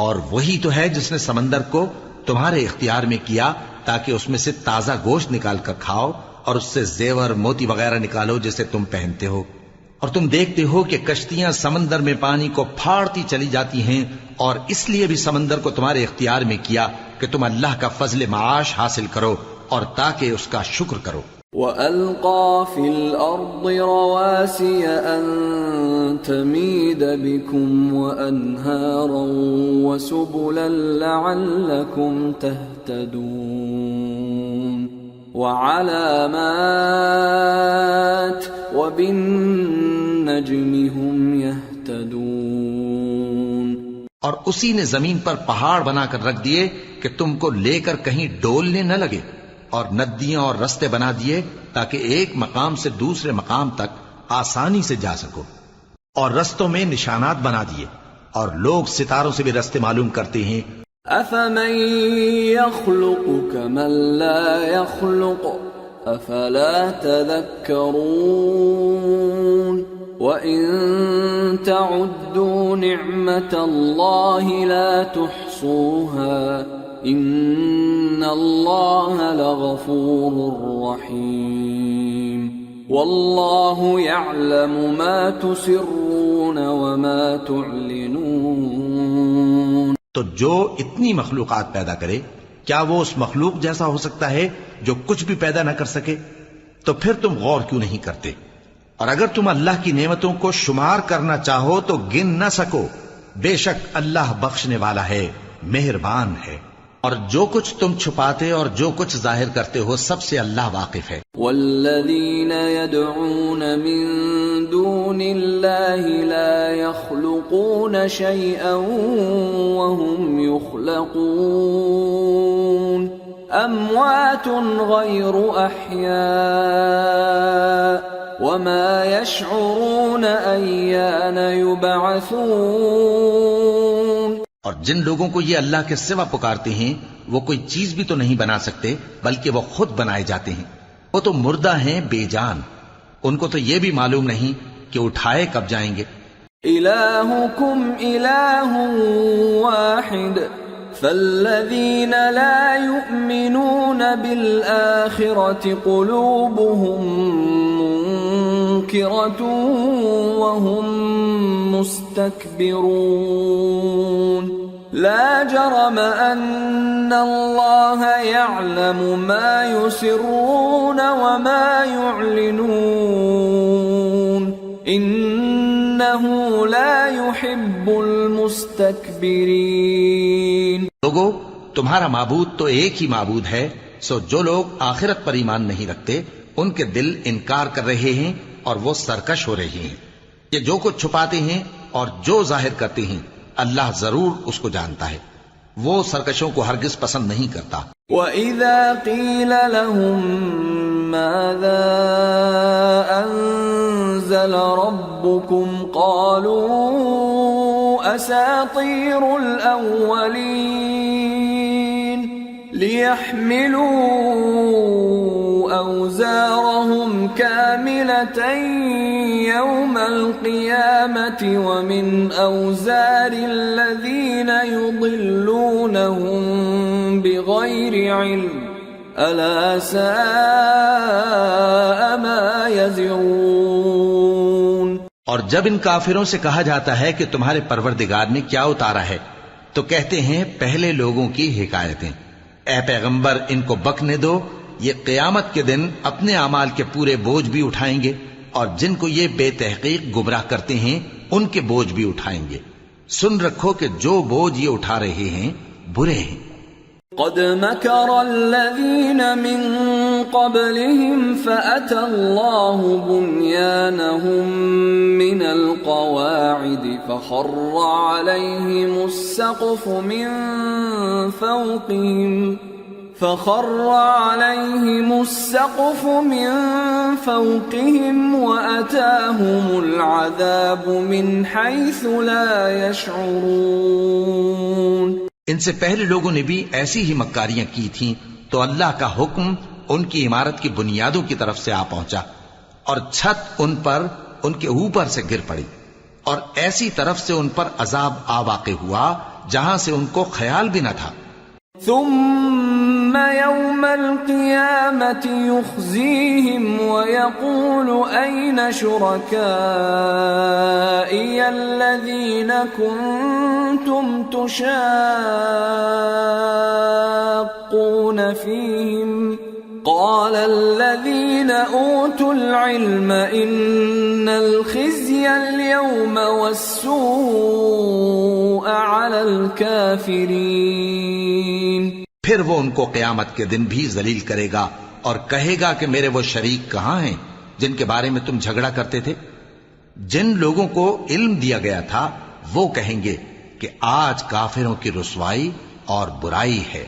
اور وہی تو ہے جس نے سمندر کو تمہارے اختیار میں کیا تاکہ اس میں سے تازہ گوشت نکال کر کھاؤ اور اس سے زیور موتی وغیرہ نکالو جسے تم پہنتے ہو. اور تم دیکھتے ہو کہ کشتیاں سمندر میں پانی کو پھاڑتی چلی جاتی ہیں، اور اس لیے بھی سمندر کو تمہارے اختیار میں کیا کہ تم اللہ کا فضل معاش حاصل کرو اور تاکہ اس کا شکر کرو. وَأَلْقَى فِي الْأَرْضِ رَوَاسِيَ أَن تَمِيدَ بِكُمْ وَأَنْهَارًا وَسُبُلًا لَعَلَّكُمْ تَهْتَدُونَ. وَعَلَامَاتٍ وَبِالنَّجْمِ هُمْ يَهْتَدُونَ. اور اسی نے زمین پر پہاڑ بنا کر رکھ دیے کہ تم کو لے کر کہیں ڈولنے نہ لگے، اور ندیاں اور رستے بنا دیے تاکہ ایک مقام سے دوسرے مقام تک آسانی سے جا سکو، اور رستوں میں نشانات بنا دیے، اور لوگ ستاروں سے بھی رستے معلوم کرتے ہیں. أَفَمَن يَخْلُقُ كَمَن لَّا يَخْلُقُ أَفَلَا تَذَكَّرُونَ. وَإِن تَعُدُّوا نِعْمَةَ اللَّهِ لَا تُحْصُوهَا إِنَّ اللَّهَ لَغَفُورٌ رَّحِيمٌ. وَاللَّهُ يَعْلَمُ مَا تُسِرُّونَ وَمَا تُعْلِنُونَ. تو جو اتنی مخلوقات پیدا کرے، کیا وہ اس مخلوق جیسا ہو سکتا ہے جو کچھ بھی پیدا نہ کر سکے؟ تو پھر تم غور کیوں نہیں کرتے؟ اور اگر تم اللہ کی نعمتوں کو شمار کرنا چاہو تو گن نہ سکو. بے شک اللہ بخشنے والا ہے، مہربان ہے. اور جو کچھ تم چھپاتے اور جو کچھ ظاہر کرتے ہو سب سے اللہ واقف ہے. والذین يدعون من دون اللہ لا يخلقون شیئا وهم يخلقون اموات غیر احیاء وما يشعرون ایان یبعثون. اور جن لوگوں کو یہ اللہ کے سوا پکارتے ہیں وہ کوئی چیز بھی تو نہیں بنا سکتے بلکہ وہ خود بنائے جاتے ہیں. وہ تو مردہ ہیں بے جان، ان کو تو یہ بھی معلوم نہیں کہ اٹھائے کب جائیں گے. الہکم الہ واحد فالذین لا یؤمنون بالآخرة قلوبهم تذكرة وهم مستكبرون لا جرم أن الله يعلم ما يسرون وما يعلنون إنه لا يحب المستكبرين. لوگو، تمہارا معبود تو ایک ہی معبود ہے، سو جو لوگ آخرت پر ایمان نہیں رکھتے ان کے دل انکار کر رہے ہیں اور وہ سرکش ہو رہے ہیں. یہ جو کچھ چھپاتے ہیں اور جو ظاہر کرتے ہیں اللہ ضرور اس کو جانتا ہے. وہ سرکشوں کو ہرگز پسند نہیں کرتا. وَإِذَا قِيلَ لَهُم مَاذَا أَنزَلَ رَبُّكُمْ قَالُوا أَسَاطِيرُ الْأَوَّلِينَ لِيَحْمِلُوا أَوْزَارَهُمْ كَامِلَةً يَوْمَ الْقِيَامَةِ وَمِنْ أَوْزَارِ الَّذِينَ يُضِلُّونَهُم بِغَيْرِ عِلْمٍ أَلَا سَاءَ مَا يَزِرُونَ. اور جب ان کافروں سے کہا جاتا ہے کہ تمہارے پروردگار نے کیا اتارا ہے تو کہتے ہیں پہلے لوگوں کی حکایتیں. اے پیغمبر، ان کو بکنے دو، یہ قیامت کے دن اپنے اعمال کے پورے بوجھ بھی اٹھائیں گے اور جن کو یہ بے تحقیق گمراہ کرتے ہیں ان کے بوجھ بھی اٹھائیں گے. سن رکھو کہ جو بوجھ یہ اٹھا رہے ہیں برے ہیں. قد مكر الذين من قبلهم فأتى الله بنيانهم من القواعد فخر عليهم السقف من فوقهم وأتاهم العذاب من حيث لا يشعرون. ان سے پہلے لوگوں نے بھی ایسی ہی مکاریاں کی تھیں تو اللہ کا حکم ان کی عمارت کی بنیادوں کی طرف سے آ پہنچا اور چھت ان پر ان کے اوپر سے گر پڑی اور ایسی طرف سے ان پر عذاب آ واقع ہوا جہاں سے ان کو خیال بھی نہ تھا. ثم يوم القيامة يخزيهم ويقول أين شركائي الذين كنتم تشاقون فيهم قال الذين أوتوا العلم إن الخزي اليوم والسوء على الكافرين. پھر وہ ان کو قیامت کے دن بھی ذلیل کرے گا اور کہے گا کہ میرے وہ شریک کہاں ہیں جن کے بارے میں تم جھگڑا کرتے تھے. جن لوگوں کو علم دیا گیا تھا وہ کہیں گے کہ آج کافروں کی رسوائی اور برائی ہے.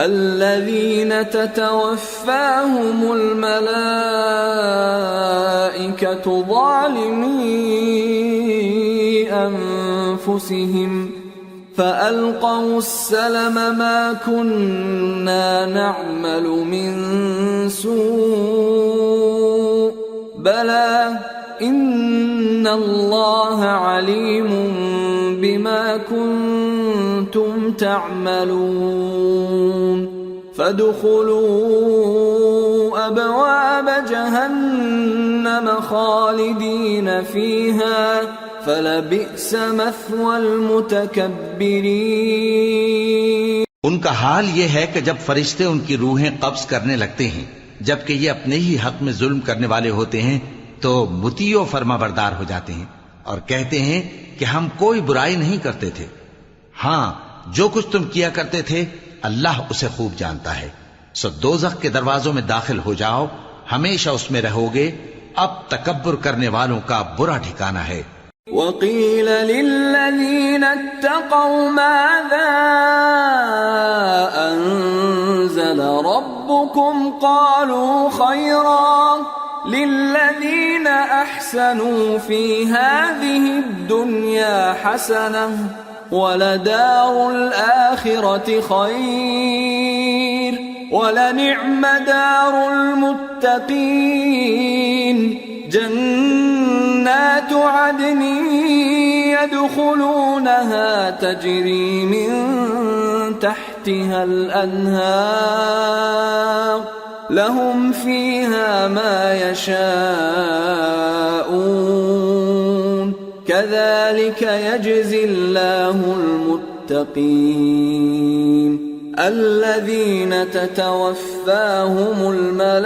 الذين تتوفاهم الملائكة ظالمي أنفسهم فألقوا السلم ما كنا نعمل من سوء بلى إن الله عليم بما كنتم تعملون. فادخلوا أبواب جهنم خالدين فيها فلبئس مثوى المتكبرين. ان کا حال یہ ہے کہ جب فرشتے ان کی روحیں قبض کرنے لگتے ہیں جبکہ یہ اپنے ہی حق میں ظلم کرنے والے ہوتے ہیں تو مطیع و فرما بردار ہو جاتے ہیں اور کہتے ہیں کہ ہم کوئی برائی نہیں کرتے تھے. ہاں، جو کچھ تم کیا کرتے تھے اللہ اسے خوب جانتا ہے. سو دوزخ کے دروازوں میں داخل ہو جاؤ، ہمیشہ اس میں رہو گے. اب تکبر کرنے والوں کا برا ٹھکانہ ہے. وَقِيلَ لِلَّذِينَ اتَّقَوْا مَاذَا أَنزَلَ رَبُّكُمْ قَالُوا خَيْرًا لِلَّذِينَ أَحْسَنُوا فِي هَذِهِ الدُّنْيَا حَسَنَةٌ وَلَدَارُ الْآخِرَةِ خَيْرٌ وَلَنِعْمَ دَارُ الْمُتَّقِينَ جنات عدن يدخلونها تجري من تحتها الأنهار لهم فيها ما يشاءون كذلك يجزي الله المتقين الذين تتوفاهم الملائكة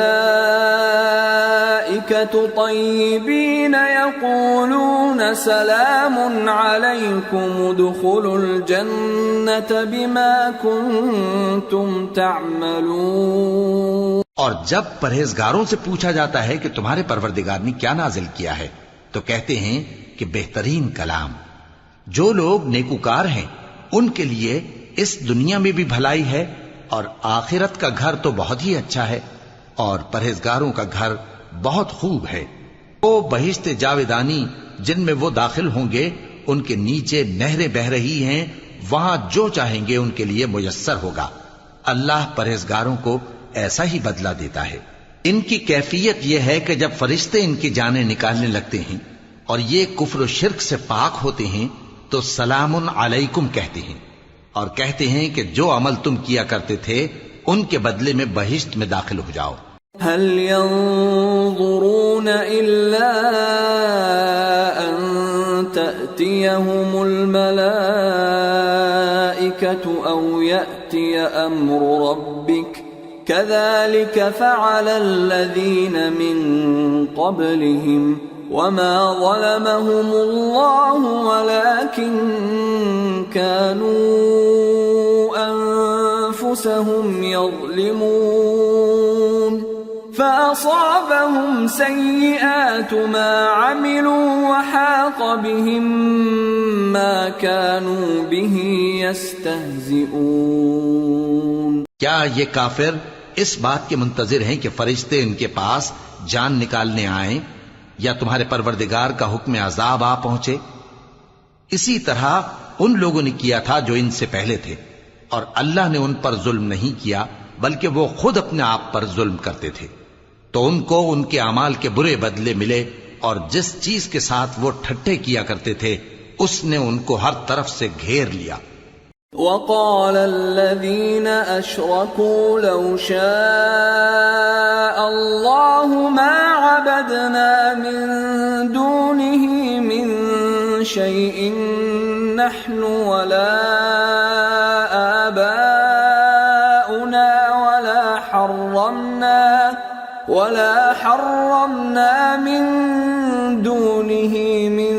طيبين يقولون سلام عليكم ادخلوا الجنة بما كنتم تعملون. اور جب پرہیزگاروں سے پوچھا جاتا ہے کہ تمہارے پروردگار نے کیا نازل کیا ہے تو کہتے ہیں کہ بہترین کلام. جو لوگ نیکوکار ہیں ان کے لیے اس دنیا میں بھی بھلائی ہے اور آخرت کا گھر تو بہت ہی اچھا ہے اور پرہیزگاروں کا گھر بہت خوب ہے. وہ بہشت جاویدانی جن میں وہ داخل ہوں گے ان کے نیچے نہریں بہ رہی ہیں، وہاں جو چاہیں گے ان کے لیے میسر ہوگا. اللہ پرہیزگاروں کو ایسا ہی بدلہ دیتا ہے. ان کی کیفیت یہ ہے کہ جب فرشتے ان کی جانیں نکالنے لگتے ہیں اور یہ کفر و شرک سے پاک ہوتے ہیں تو سلام علیکم کہتے ہیں اور کہتے ہیں کہ جو عمل تم کیا کرتے تھے ان کے بدلے میں بہشت میں داخل ہو جاؤ. هل ينظرون إلا أن تأتيهم الملائكة أو يأتي أمر ربك كذلك فعل الذين من قبلهم وما ظلمهم الله ولكن كانوا أنفسهم يظلمون فأصابهم سيئات ما عملوا وحاق بهم ما كانوا به يستهزئون. کیا یہ کافر اس بات کے منتظر ہیں کہ فرشتے ان کے پاس جان نکالنے آئیں یا تمہارے پروردگار کا حکم عذاب آ پہنچے؟ اسی طرح ان لوگوں نے کیا تھا جو ان سے پہلے تھے اور اللہ نے ان پر ظلم نہیں کیا بلکہ وہ خود اپنے آپ پر ظلم کرتے تھے. تو ان کو ان کے اعمال کے برے بدلے ملے اور جس چیز کے ساتھ وہ ٹھٹھے کیا کرتے تھے اس نے ان کو ہر طرف سے گھیر لیا. وقال الذين أشركوا لو شاء الله ما عبدنا من دونه من شيء نحن ولا آباؤنا ولا حرمنا من دونه من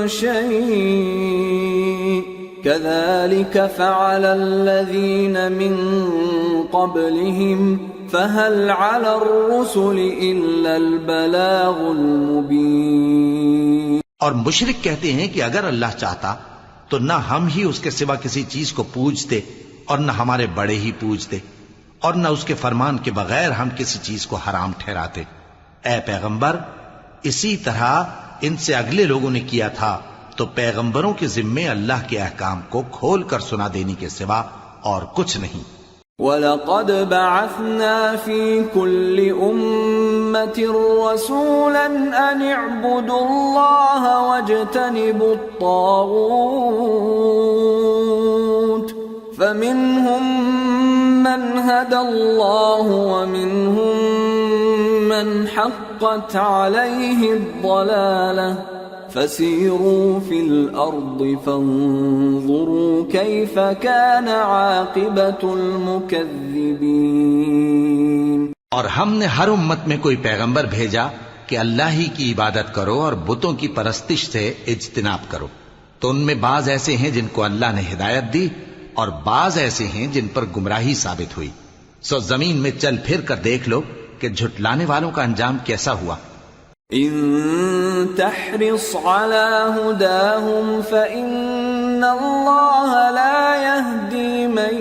شيء كذلك فعل الذين من قبلهم فهل على الرسل إلا البلاغ المبين. اور مشرک کہتے ہیں کہ اگر اللہ چاہتا تو نہ ہم ہی اس کے سوا کسی چیز کو پوجتے اور نہ ہمارے بڑے ہی پوجتے اور نہ اس کے فرمان کے بغیر ہم کسی چیز کو حرام ٹھہراتے. اے پیغمبر اسی طرح ان سے اگلے لوگوں نے کیا تھا تو پیغمبروں کے ذمے اللہ کے احکام کو کھول کر سنا دینے کے سوا اور کچھ نہیں. وَلَقَدْ بَعَثْنَا فِي كُلِّ أُمَّةٍ رَسُولًا أَنِ اعْبُدُوا اللَّهَ وَاجْتَنِبُوا الطَّاغُوتَ فَمِنْهُمْ مَنْ هَدَى اللَّهُ وَمِنْهُمْ مَنْ حَقَّتْ عَلَيْهِ الضَّلَالَةُ فَسِيرُوا فِي الْأَرْضِ فَانظُرُوا كَيْفَ كَانَ عَاقِبَةُ الْمُكَذِّبِينَ. اور ہم نے ہر امت میں کوئی پیغمبر بھیجا کہ اللہ ہی کی عبادت کرو اور بتوں کی پرستش سے اجتناب کرو. تو ان میں بعض ایسے ہیں جن کو اللہ نے ہدایت دی اور بعض ایسے ہیں جن پر گمراہی ثابت ہوئی. سو زمین میں چل پھر کر دیکھ لو کہ جھٹلانے والوں کا انجام کیسا ہوا. ان تحرص على هداهم فإن الله لا يهدي من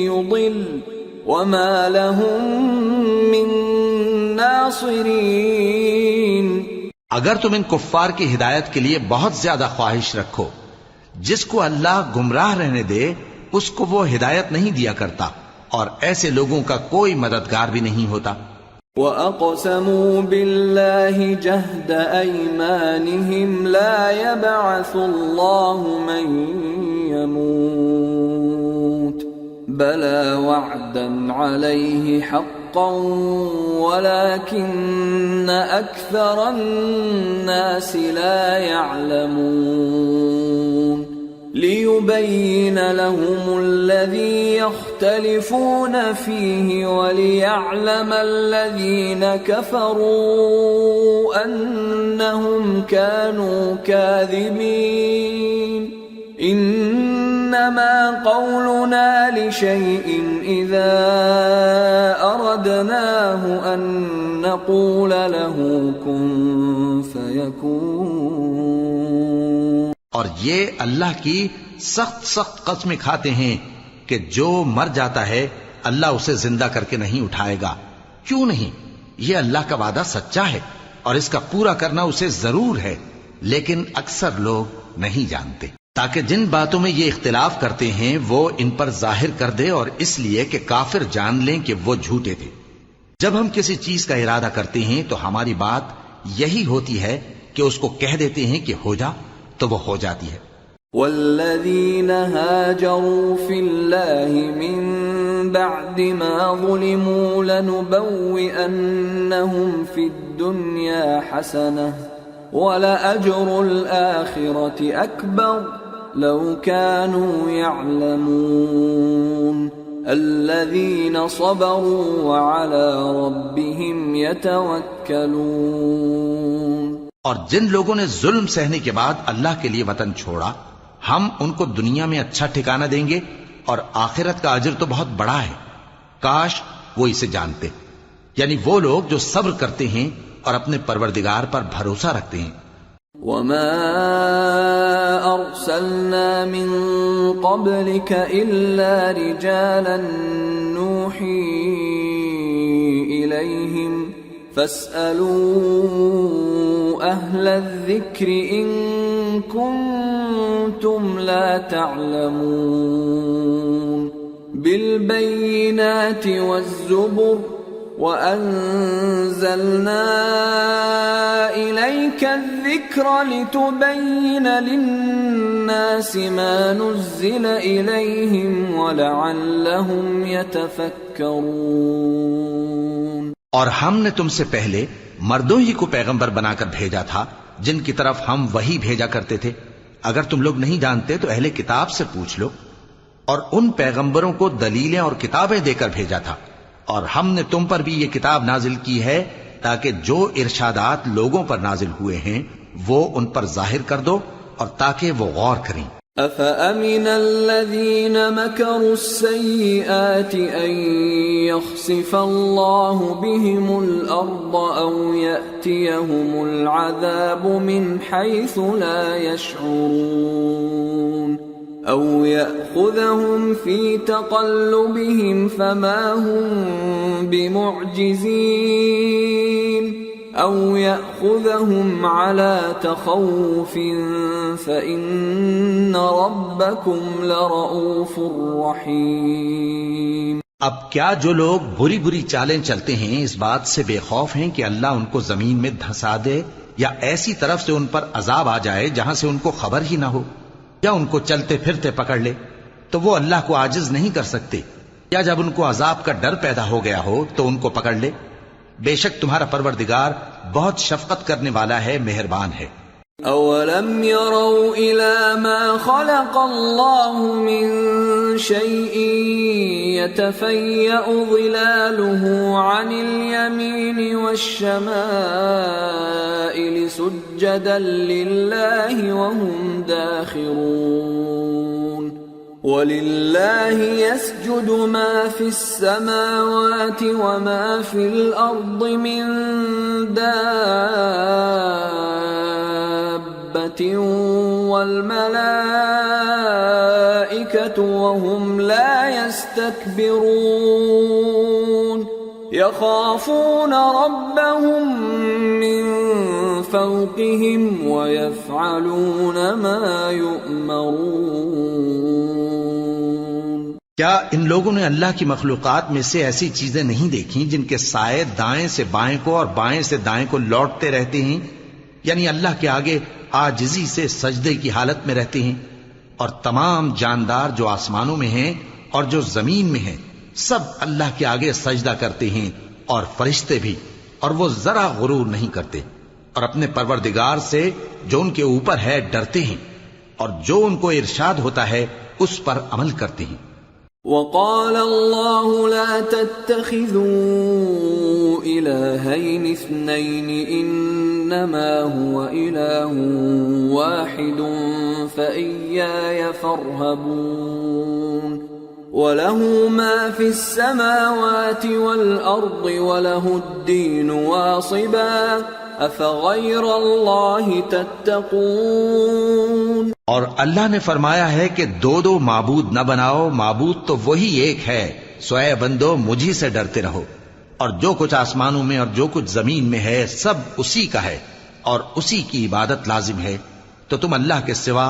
يضل وما لهم من ناصرين. اگر تم ان کفار کی ہدایت کے لیے بہت زیادہ خواہش رکھو، جس کو اللہ گمراہ رہنے دے اس کو وہ ہدایت نہیں دیا کرتا اور ایسے لوگوں کا کوئی مددگار بھی نہیں ہوتا. وَأَقْسَمُوا بِاللَّهِ جَهْدَ أَيْمَانِهِمْ لَا يَبْعَثُ اللَّهُ مَن يَمُوتُ بَلَى وَعْدًا عَلَيْهِ حَقٌّ حقا ولكن أكثر الناس لا يعلمون ليبين لهم الذي يختلفون فيه وليعلم الذين كفروا أنهم كانوا كاذبين إنما قولنا لشيء إذا أردناه أن نقول له كن فيكون. اور یہ اللہ کی سخت سخت قسمیں کھاتے ہیں کہ جو مر جاتا ہے اللہ اسے زندہ کر کے نہیں اٹھائے گا. کیوں نہیں؟ یہ اللہ کا وعدہ سچا ہے اور اس کا پورا کرنا اسے ضرور ہے، لیکن اکثر لوگ نہیں جانتے. تاکہ جن باتوں میں یہ اختلاف کرتے ہیں وہ ان پر ظاہر کر دے، اور اس لیے کہ کافر جان لیں کہ وہ جھوٹے تھے. جب ہم کسی چیز کا ارادہ کرتے ہیں تو ہماری بات یہی ہوتی ہے کہ اس کو کہہ دیتے ہیں کہ ہو جا، تو وہ ہو جاتی ہے. والذین هاجروا فی اللہ من بعد ما ظلموا لنبوئنہم فی الدنیا حسنہ وَلَأَجْرُ الْآخِرَةِ أَكْبَرُ لَوْ كَانُوا يَعْلَمُونَ الَّذِينَ صَبَرُوا وَعَلَى رَبِّهِمْ يَتَوَكَّلُونَ. اور جن لوگوں نے ظلم سہنے کے بعد اللہ کے لیے وطن چھوڑا، ہم ان کو دنیا میں اچھا ٹھکانہ دیں گے اور آخرت کا اجر تو بہت بڑا ہے. کاش وہ اسے جانتے. یعنی وہ لوگ جو صبر کرتے ہیں اور اپنے پروردگار پر بھروسہ رکھتے ہیں. وَمَا أَرْسَلْنَا مِن قَبْلِكَ إِلَّا رِجَالًا نُوحِي إِلَيْهِمْ فَاسْأَلُوا أَهْلَ الذِّكْرِ إِن كُنتُمْ لَا تَعْلَمُونَ بِالْبَيِّنَاتِ وَالزُّبُرِ وَأَنزَلْنَا إِلَيْكَ الذِّكْرَ لِتُبَيِّنَ لِلنَّاسِ مَا نُزِّلَ إِلَيْهِمْ وَلَعَلَّهُمْ يَتَفَكَّرُونَ. اور ہم نے تم سے پہلے مردوں ہی کو پیغمبر بنا کر بھیجا تھا جن کی طرف ہم وحی بھیجا کرتے تھے. اگر تم لوگ نہیں جانتے تو اہل کتاب سے پوچھ لو. اور ان پیغمبروں کو دلیلیں اور کتابیں دے کر بھیجا تھا. اور ہم نے تم پر بھی یہ کتاب نازل کی ہے تاکہ جو ارشادات لوگوں پر نازل ہوئے ہیں وہ ان پر ظاہر کر دو اور تاکہ وہ غور کریں. أَفَأَمِنَ الَّذِينَ مَكَرُوا السَّيِّئَاتِ أَن يَخْسِفَ اللَّهُ بِهِمُ الْأَرْضَ أَوْ يَأْتِيَهُمُ الْعَذَابُ مِنْ حَيْثُ لَا يَشْعُرُونَ أَوْ يَأْخُذَهُمْ فِي تَقَلُّبِهِمْ فَمَا هُمْ بِمُعْجِزِينَ أَوْ يَأْخُذَهُمْ عَلَى تَخَوُّفٍ فَإِنَّ رَبَّكُمْ لَرَءُوفٌ رَحِيمٌ. اب کیا جو لوگ بری بری چالیں چلتے ہیں اس بات سے بے خوف ہیں کہ اللہ ان کو زمین میں دھسا دے یا ایسی طرف سے ان پر عذاب آ جائے جہاں سے ان کو خبر ہی نہ ہو، یا ان کو چلتے پھرتے پکڑ لے، تو وہ اللہ کو عاجز نہیں کر سکتے، یا جب ان کو عذاب کا ڈر پیدا ہو گیا ہو تو ان کو پکڑ لے. بے شک تمہارا پروردگار بہت شفقت کرنے والا ہے، مہربان ہے. أَوَلَمْ يَرَوْا إِلَى مَا خَلَقَ اللَّهُ مِن شَيْءٍ يَتَفَيَّأُ ظِلَالُهُ عَنِ الْيَمِينِ وَالشَّمَائِلِ سُجَّدًا لِلَّهِ وَهُمْ دَاخِرُونَ. وَلِلَّهِ يَسْجُدُ مَا فِي السَّمَاوَاتِ وَمَا فِي الْأَرْضِ مِن دَابَّةٍ وَالْمَلَائِكَةُ وَهُمْ لَا يَسْتَكْبِرُونَ يَخَافُونَ رَبَّهُم مِّن فَوْقِهِمْ وَيَفْعَلُونَ مَا يُؤْمَرُونَ. کیا ان لوگوں نے اللہ کی مخلوقات میں سے ایسی چیزیں نہیں دیکھی جن کے سائے دائیں سے بائیں کو اور بائیں سے دائیں کو لوٹتے رہتے ہیں، یعنی اللہ کے آگے عاجزی سے سجدے کی حالت میں رہتے ہیں؟ اور تمام جاندار جو آسمانوں میں ہیں اور جو زمین میں ہیں سب اللہ کے آگے سجدہ کرتے ہیں اور فرشتے بھی، اور وہ ذرا غرور نہیں کرتے، اور اپنے پروردگار سے جو ان کے اوپر ہے ڈرتے ہیں، اور جو ان کو ارشاد ہوتا ہے اس پر عمل کرتے ہیں۔ وقال الله لا تتخذوا إلهين اثنين إنما هو إله واحد فإياي فارهبون وله ما في السماوات والأرض وله الدين واصبا أفغير الله تتقون۔ اور اللہ نے فرمایا ہے کہ دو دو معبود نہ بناؤ، معبود تو وہی ایک ہے، سو اے بندو مجھی سے ڈرتے رہو، اور جو کچھ آسمانوں میں اور جو کچھ زمین میں ہے سب اسی کا ہے اور اسی کی عبادت لازم ہے، تو تم اللہ کے سوا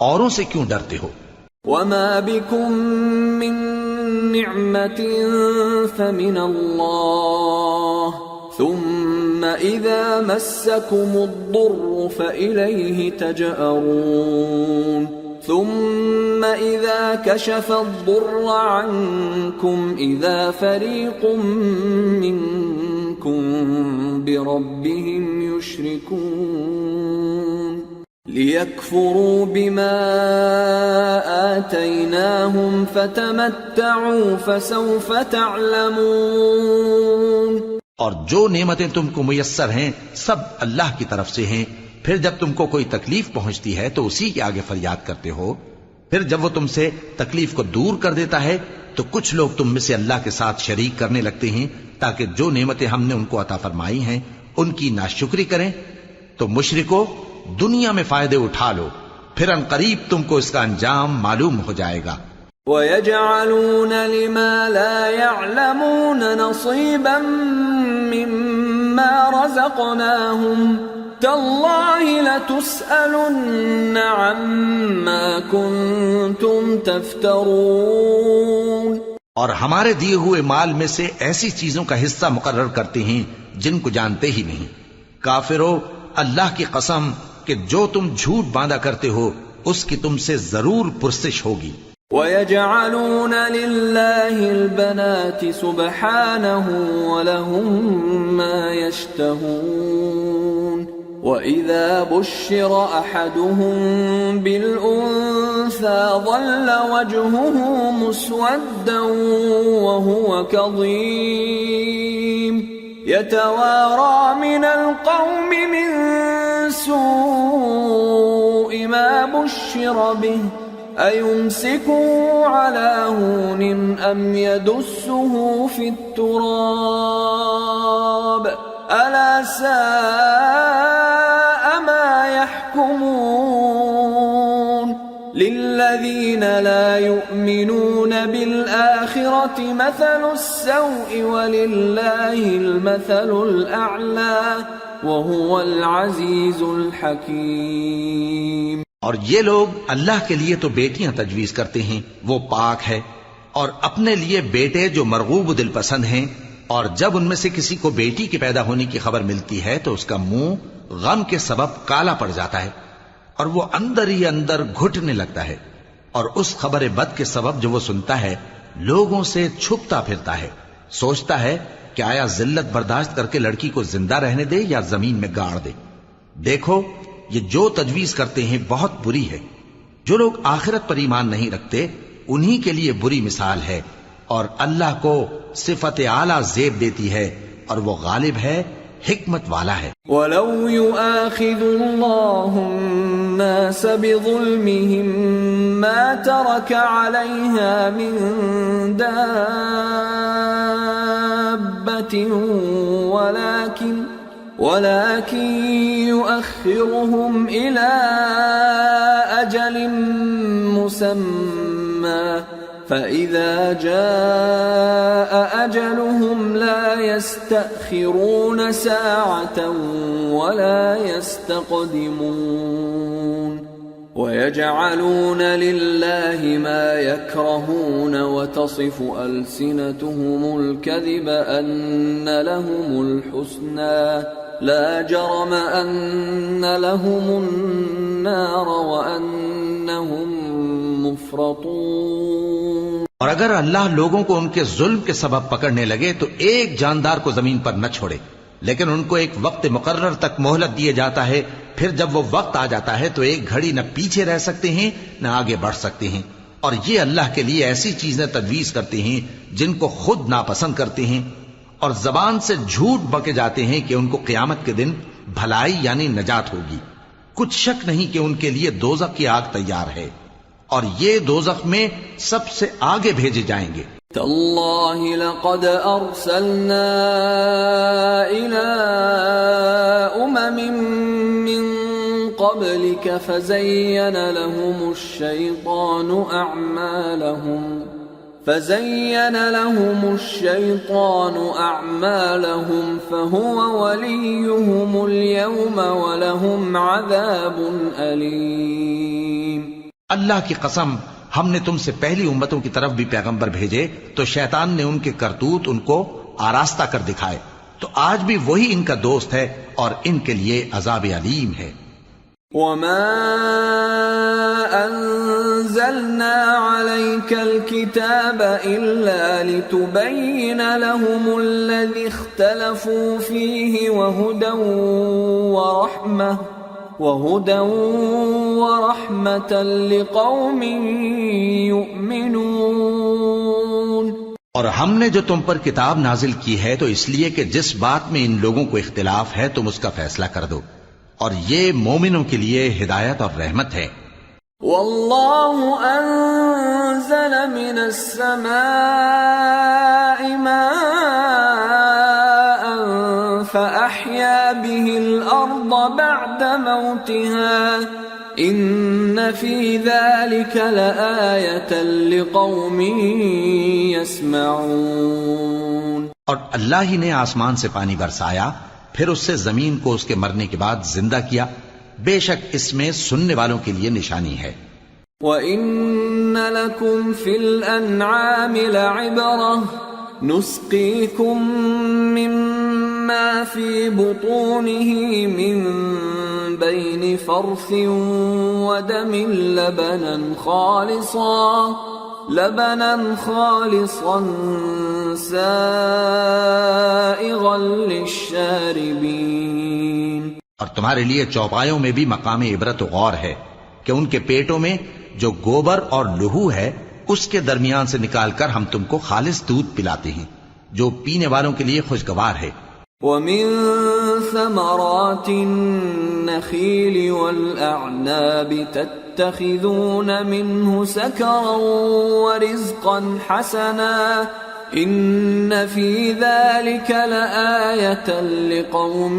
اوروں سے کیوں ڈرتے ہو؟ وما بكم من نعمة فمن الله ثم إذا مسكم الضر فإليه تجأرون ثم إذا كشف الضر عنكم إذا فريق منكم بربهم يشركون ليكفروا بما آتيناهم فتمتعوا فسوف تعلمون۔ اور جو نعمتیں تم کو میسر ہیں سب اللہ کی طرف سے ہیں، پھر جب تم کو کوئی تکلیف پہنچتی ہے تو اسی کے آگے فریاد کرتے ہو، پھر جب وہ تم سے تکلیف کو دور کر دیتا ہے تو کچھ لوگ تم میں سے اللہ کے ساتھ شریک کرنے لگتے ہیں تاکہ جو نعمتیں ہم نے ان کو عطا فرمائی ہیں ان کی ناشکری کریں۔ تو مشرکو دنیا میں فائدے اٹھا لو، پھر ان قریب تم کو اس کا انجام معلوم ہو جائے گا۔ وَيَجْعَلُونَ لِمَا لَا يَعْلَمُونَ نَصِيبًا مِّمَّا رَزَقْنَاهُمْ تَاللَّهِ لَتُسْأَلُنَّ عَمَّا كُنتُمْ تَفْتَرُونَ۔ اور ہمارے دیے ہوئے مال میں سے ایسی چیزوں کا حصہ مقرر کرتے ہیں جن کو جانتے ہی نہیں۔ کافرو، اللہ کی قسم کہ جو تم جھوٹ باندھا کرتے ہو اس کی تم سے ضرور پرسش ہوگی۔ وَيَجْعَلُونَ لِلَّهِ الْبَنَاتِ سُبْحَانَهُ وَلَهُم مَّا يَشْتَهُونَ وَإِذَا بُشِّرَ أَحَدُهُم بِالْأُنثَىٰ ظَلَّ وَجْهُهُ مُسْوَدًّا وَهُوَ كَظِيمٌ يَتَوَارَىٰ مِنَ الْقَوْمِ مِن سُوءِ مَا بُشِّرَ بِهِ أَيُمْسِكُهُ عَلَىٰ هُونٍ أَمْ يَدُسُّهُ فِي التُّرَابِ أَلَا سَاءَ مَا يَحْكُمُونَ لِلَّذِينَ لَا يُؤْمِنُونَ بِالْآخِرَةِ مَثَلُ السَّوْءِ وَلِلَّهِ الْمَثَلُ الْأَعْلَىٰ وَهُوَ الْعَزِيزُ الْحَكِيمُ۔ اور یہ لوگ اللہ کے لیے تو بیٹیاں تجویز کرتے ہیں، وہ پاک ہے، اور اپنے لیے بیٹے جو مرغوب دل پسند ہیں، اور جب ان میں سے کسی کو بیٹی کے پیدا ہونے کی خبر ملتی ہے تو اس کا منہ غم کے سبب کالا پڑ جاتا ہے اور وہ اندر ہی اندر گھٹنے لگتا ہے، اور اس خبر بد کے سبب جو وہ سنتا ہے لوگوں سے چھپتا پھرتا ہے، سوچتا ہے کہ آیا ذلت برداشت کر کے لڑکی کو زندہ رہنے دے یا زمین میں گاڑ دے۔ دیکھو یہ جو تجویز کرتے ہیں بہت بری ہے۔ جو لوگ آخرت پر ایمان نہیں رکھتے انہی کے لیے بری مثال ہے، اور اللہ کو صفت اعلیٰ زیب دیتی ہے اور وہ غالب ہے، حکمت والا ہے۔ وَلَوْ يُؤَاخِذُ اللَّهُ النَّاسَ بِظُلْمِهِمْ مَا تَرَكَ عَلَيْهَا مِن دَابَّةٍ ولكن يؤخرهم إلى أجل مسمى فإذا جاء أجلهم لا يستأخرون ساعة ولا يستقدمون ويجعلون لله ما يكرهون وتصف ألسنتهم الكذب أن لهم الحسنى لا جرم أن لهم النار وأنهم مفرطون۔ اور اگر اللہ لوگوں کو ان کے ظلم کے سبب پکڑنے لگے تو ایک جاندار کو زمین پر نہ چھوڑے، لیکن ان کو ایک وقت مقرر تک مہلت دیے جاتا ہے، پھر جب وہ وقت آ جاتا ہے تو ایک گھڑی نہ پیچھے رہ سکتے ہیں نہ آگے بڑھ سکتے ہیں، اور یہ اللہ کے لیے ایسی چیزیں تجویز کرتے ہیں جن کو خود ناپسند کرتے ہیں، اور زبان سے جھوٹ بکے جاتے ہیں کہ ان کو قیامت کے دن بھلائی یعنی نجات ہوگی۔ کچھ شک نہیں کہ ان کے لیے دوزخ کی آگ تیار ہے، اور یہ دوزخ میں سب سے آگے بھیجے جائیں گے۔ تاللہ لقد ارسلنا الى من قبلك فزين لهم الشيطان أعمالهم فهو وليهم اليوم ولهم عذاب أليم۔ اللہ کی قسم، ہم نے تم سے پہلی امتوں کی طرف بھی پیغمبر بھیجے تو شیطان نے ان کے کرتوت ان کو آراستہ کر دکھائے، تو آج بھی وہی ان کا دوست ہے اور ان کے لیے عذاب علیم ہے۔ وما أنزلنا عليك الكتاب إلا لتبين لهم الذي اختلفوا فيه وهدى ورحمة لقوم يؤمنون۔ اور ہم نے جو تم پر کتاب نازل کی ہے تو اس لیے کہ جس بات میں ان لوگوں کو اختلاف ہے تم اس کا فیصلہ کر دو، اور یہ مومنوں کے لیے ہدایت اور رحمت ہے۔ واللہ انزل من السماء ماء فأحيا به الأرض بعد موتها ان في ذلك لآية لقوم يسمعون۔ اور اللہ ہی نے آسمان سے پانی برسایا، پھر اس سے زمین کو اس کے مرنے کے بعد زندہ کیا، بے شک اس میں سننے والوں کے لیے نشانی ہے۔ وَإِنَّ لَكُمْ فِي الْأَنْعَامِ لَعِبْرَةً نُسْقِيكُم مِّمَّا فِي بُطُونِهِ مِن بَيْنِ فَرْثٍ وَدَمٍ لبنا خالصا سائغا للشاربین۔ اور تمہارے لیے چوپایوں میں بھی مقام عبرت و غور ہے کہ ان کے پیٹوں میں جو گوبر اور لہو ہے اس کے درمیان سے نکال کر ہم تم کو خالص دودھ پلاتے ہیں جو پینے والوں کے لیے خوشگوار ہے۔ وَمِن ثَمَرَاتِ النَّخِيلِ وَالْأَعْنَابِ تَتَّخِذُونَ مِنْهُ سَكَرًا وَرِزْقًا حَسَنًا إِنَّ فِي ذَلِكَ لَآيَةً لِقَوْمٍ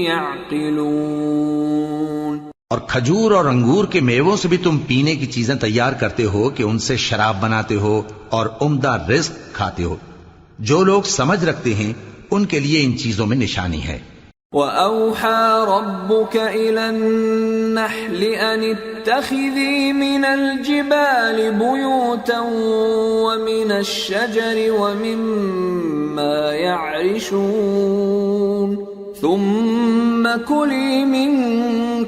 يَعْقِلُونَ۔ اور کھجور اور انگور کے میووں سے بھی تم پینے کی چیزیں تیار کرتے ہو کہ ان سے شراب بناتے ہو اور عمدہ رزق کھاتے ہو، جو لوگ سمجھ رکھتے ہیں ان کے لیے ان چیزوں میں نشانی ہے۔ وَأَوْحَى رَبُّكَ إِلَى النَّحْلِ أَنِ اتَّخِذِي مِنَ الْجِبَالِ بُيُوتًا وَمِنَ الشَّجَرِ وَمِمَّا يَعْرِشُونَ ثُمَّ كُلِي مِن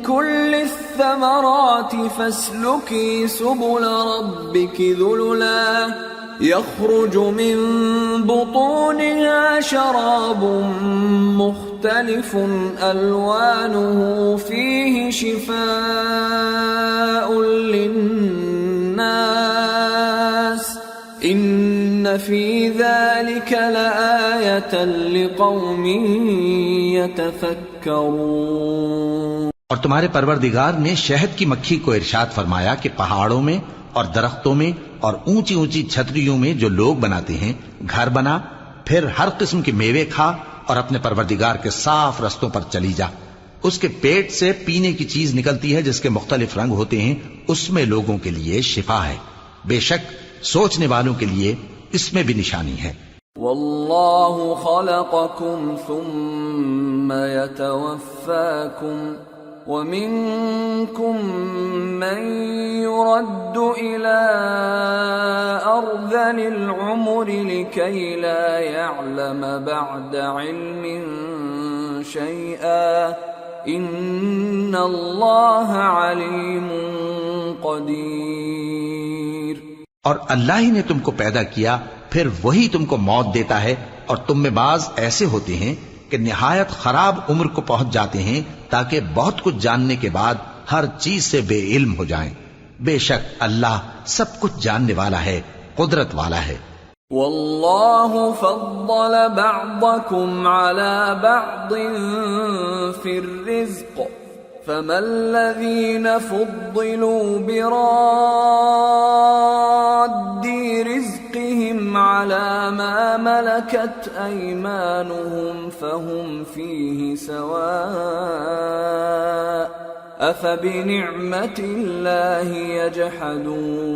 كُلِّ الثَّمَرَاتِ فَاسْلُكِي سُبُلَ رَبِّكِ ذُلُلًا يخرج من بطونها شراب مختلف ألوانه فيه شفاء للناس إن في ذلك لآية لقوم يتفكرون۔ اور تمہارے پروردگار نے شہد کی مکھی کو ارشاد فرمایا کہ پہاڑوں میں اور درختوں میں اور اونچی اونچی چھتریوں میں جو لوگ بناتے ہیں گھر بنا، پھر ہر قسم کے میوے کھا اور اپنے پروردگار کے صاف رستوں پر چلی جا۔ اس کے پیٹ سے پینے کی چیز نکلتی ہے جس کے مختلف رنگ ہوتے ہیں، اس میں لوگوں کے لیے شفا ہے، بے شک سوچنے والوں کے لیے اس میں بھی نشانی ہے۔ واللہ خلقکم ثم یتوفاکم وَمِنكُم مَّن يُرَدُّ إِلَىٰ أَرْذَلِ الْعُمُرِ لِكَيْ لَا يَعْلَمَ بَعْدَ عِلْمٍ شَيْئًا إِنَّ اللَّهَ عَلِيمٌ قَدِيرٌ۔ اور اللہ ہی نے تم کو پیدا کیا، پھر وہی تم کو موت دیتا ہے، اور تم میں بعض ایسے ہوتے ہیں کہ نہایت خراب عمر کو پہنچ جاتے ہیں تاکہ بہت کچھ جاننے کے بعد ہر چیز سے بے علم ہو جائیں۔ بے شک اللہ سب کچھ جاننے والا ہے، قدرت والا ہے۔ واللہ فضل بعضکم علی بعض فی الرزق فما الذین فضلوا براد رزقهم على ما ملكت أيمانهم فهم فيه سواء أفبنعمة الله يجحدون۔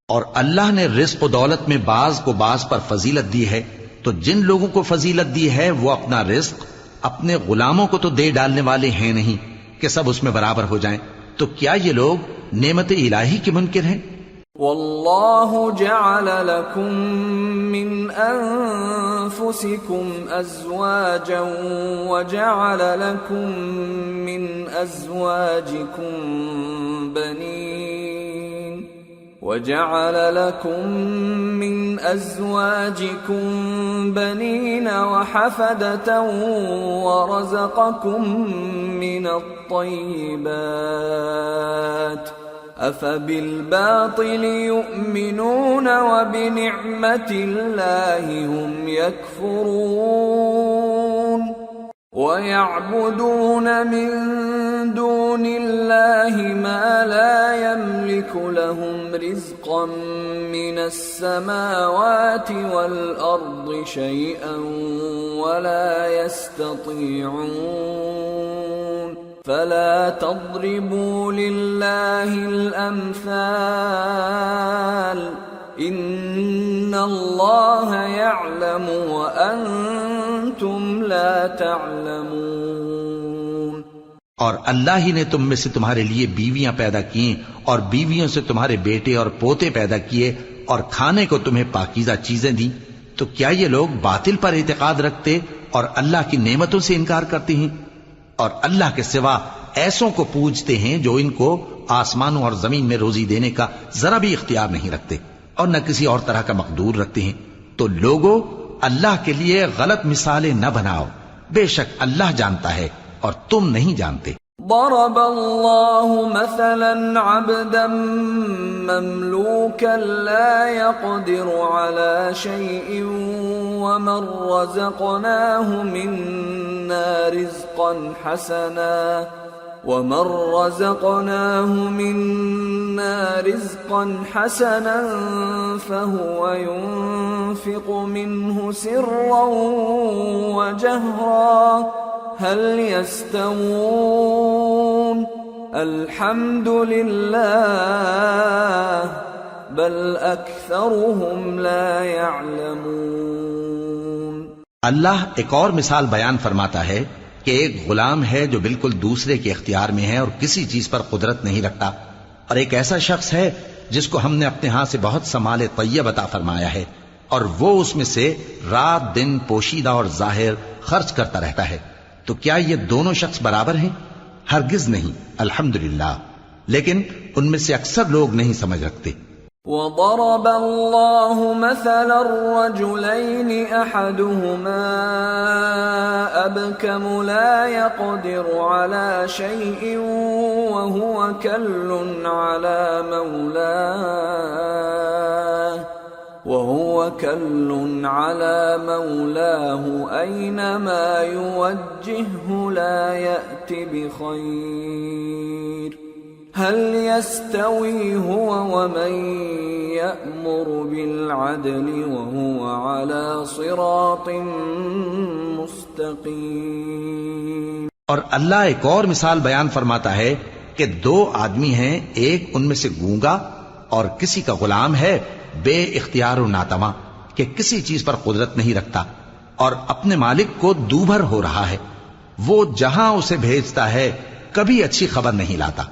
اور اللہ نے رزق و دولت میں بعض کو بعض پر فضیلت دی ہے، تو جن لوگوں کو فضیلت دی ہے وہ اپنا رزق اپنے غلاموں کو تو دے ڈالنے والے ہیں نہیں کہ سب اس میں برابر ہو جائیں، تو کیا یہ لوگ نعمت الہی کے منکر ہیں؟ واللہ جعل لکم من انفسکم ازواجا وجعل لکم من ازواجکم بنین وجعل لكم من أزواجكم بنين وحفدة ورزقكم من الطيبات أفبالباطل يؤمنون وبنعمة الله هم يكفرون ويعبدون من دون الله ما لا يملك لهم رزقا من السماوات والأرض شيئا ولا يستطيعون فلا تضربوا لله الأمثال إن الله يعلم وأنتم لا تعلمون۔ اور اللہ ہی نے تم میں سے تمہارے لیے بیویاں پیدا کی اور بیویوں سے تمہارے بیٹے اور پوتے پیدا کیے اور کھانے کو تمہیں پاکیزہ چیزیں دیں، تو کیا یہ لوگ باطل پر اعتقاد رکھتے اور اللہ کی نعمتوں سے انکار کرتے ہیں؟ اور اللہ کے سوا ایسوں کو پوجتے ہیں جو ان کو آسمانوں اور زمین میں روزی دینے کا ذرا بھی اختیار نہیں رکھتے اور نہ کسی اور طرح کا مقدور رکھتے ہیں۔ تو لوگوں اللہ کے لیے غلط مثالیں نہ بناؤ، بے شک اللہ جانتا ہے اور تم نہیں جانتے۔ ضرب اللہ مثلا عبدا مملوكا لا يقدر على شيء ومن رزقناه منا رزقا حسنا فهو ينفق منه سرا وجهرا هل يستوون الحمد لله بل أكثرهم لا يعلمون۔ اللہ ایک اور مثال بیان فرماتا ہے کہ ایک غلام ہے جو بالکل دوسرے کے اختیار میں ہے اور کسی چیز پر قدرت نہیں رکھتا، اور ایک ایسا شخص ہے جس کو ہم نے اپنے ہاں سے بہت سا مال طیب عطا فرمایا ہے اور وہ اس میں سے رات دن پوشیدہ اور ظاہر خرچ کرتا رہتا ہے، تو کیا یہ دونوں شخص برابر ہیں؟ ہرگز نہیں، الحمدللہ، لیکن ان میں سے اکثر لوگ نہیں سمجھ رکھتے۔ وضرب الله مثلا الرجلين أحدهما أبكم لا يقدر على شيء وهو كل على مولاه أينما يوجهه لا يأت بخير هل يستوي هو ومن يأمر بالعدل وهو على صراط مستقيم۔ اور اللہ ایک اور مثال بیان فرماتا ہے کہ دو آدمی ہیں، ایک ان میں سے گونگا اور کسی کا غلام ہے بے اختیار و ناتواں کہ کسی چیز پر قدرت نہیں رکھتا اور اپنے مالک کو دوبھر ہو رہا ہے، وہ جہاں اسے بھیجتا ہے کبھی اچھی خبر نہیں لاتا۔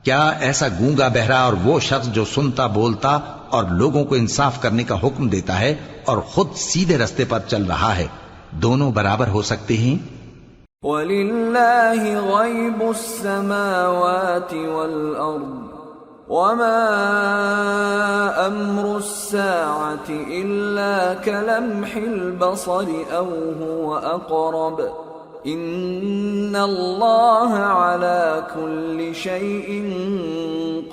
کیا ایسا گونگا بہرا اور وہ شخص جو سنتا بولتا اور لوگوں کو انصاف کرنے کا حکم دیتا ہے اور خود سیدھے رستے پر چل رہا ہے، دونوں برابر ہو سکتے ہیں؟ وَلِلَّهِ غَيْبُ السَّمَاوَاتِ وَالْأَرْضِ وما أمر الساعة إلا كلمح البصر أو هو أقرب إن الله على كل شيء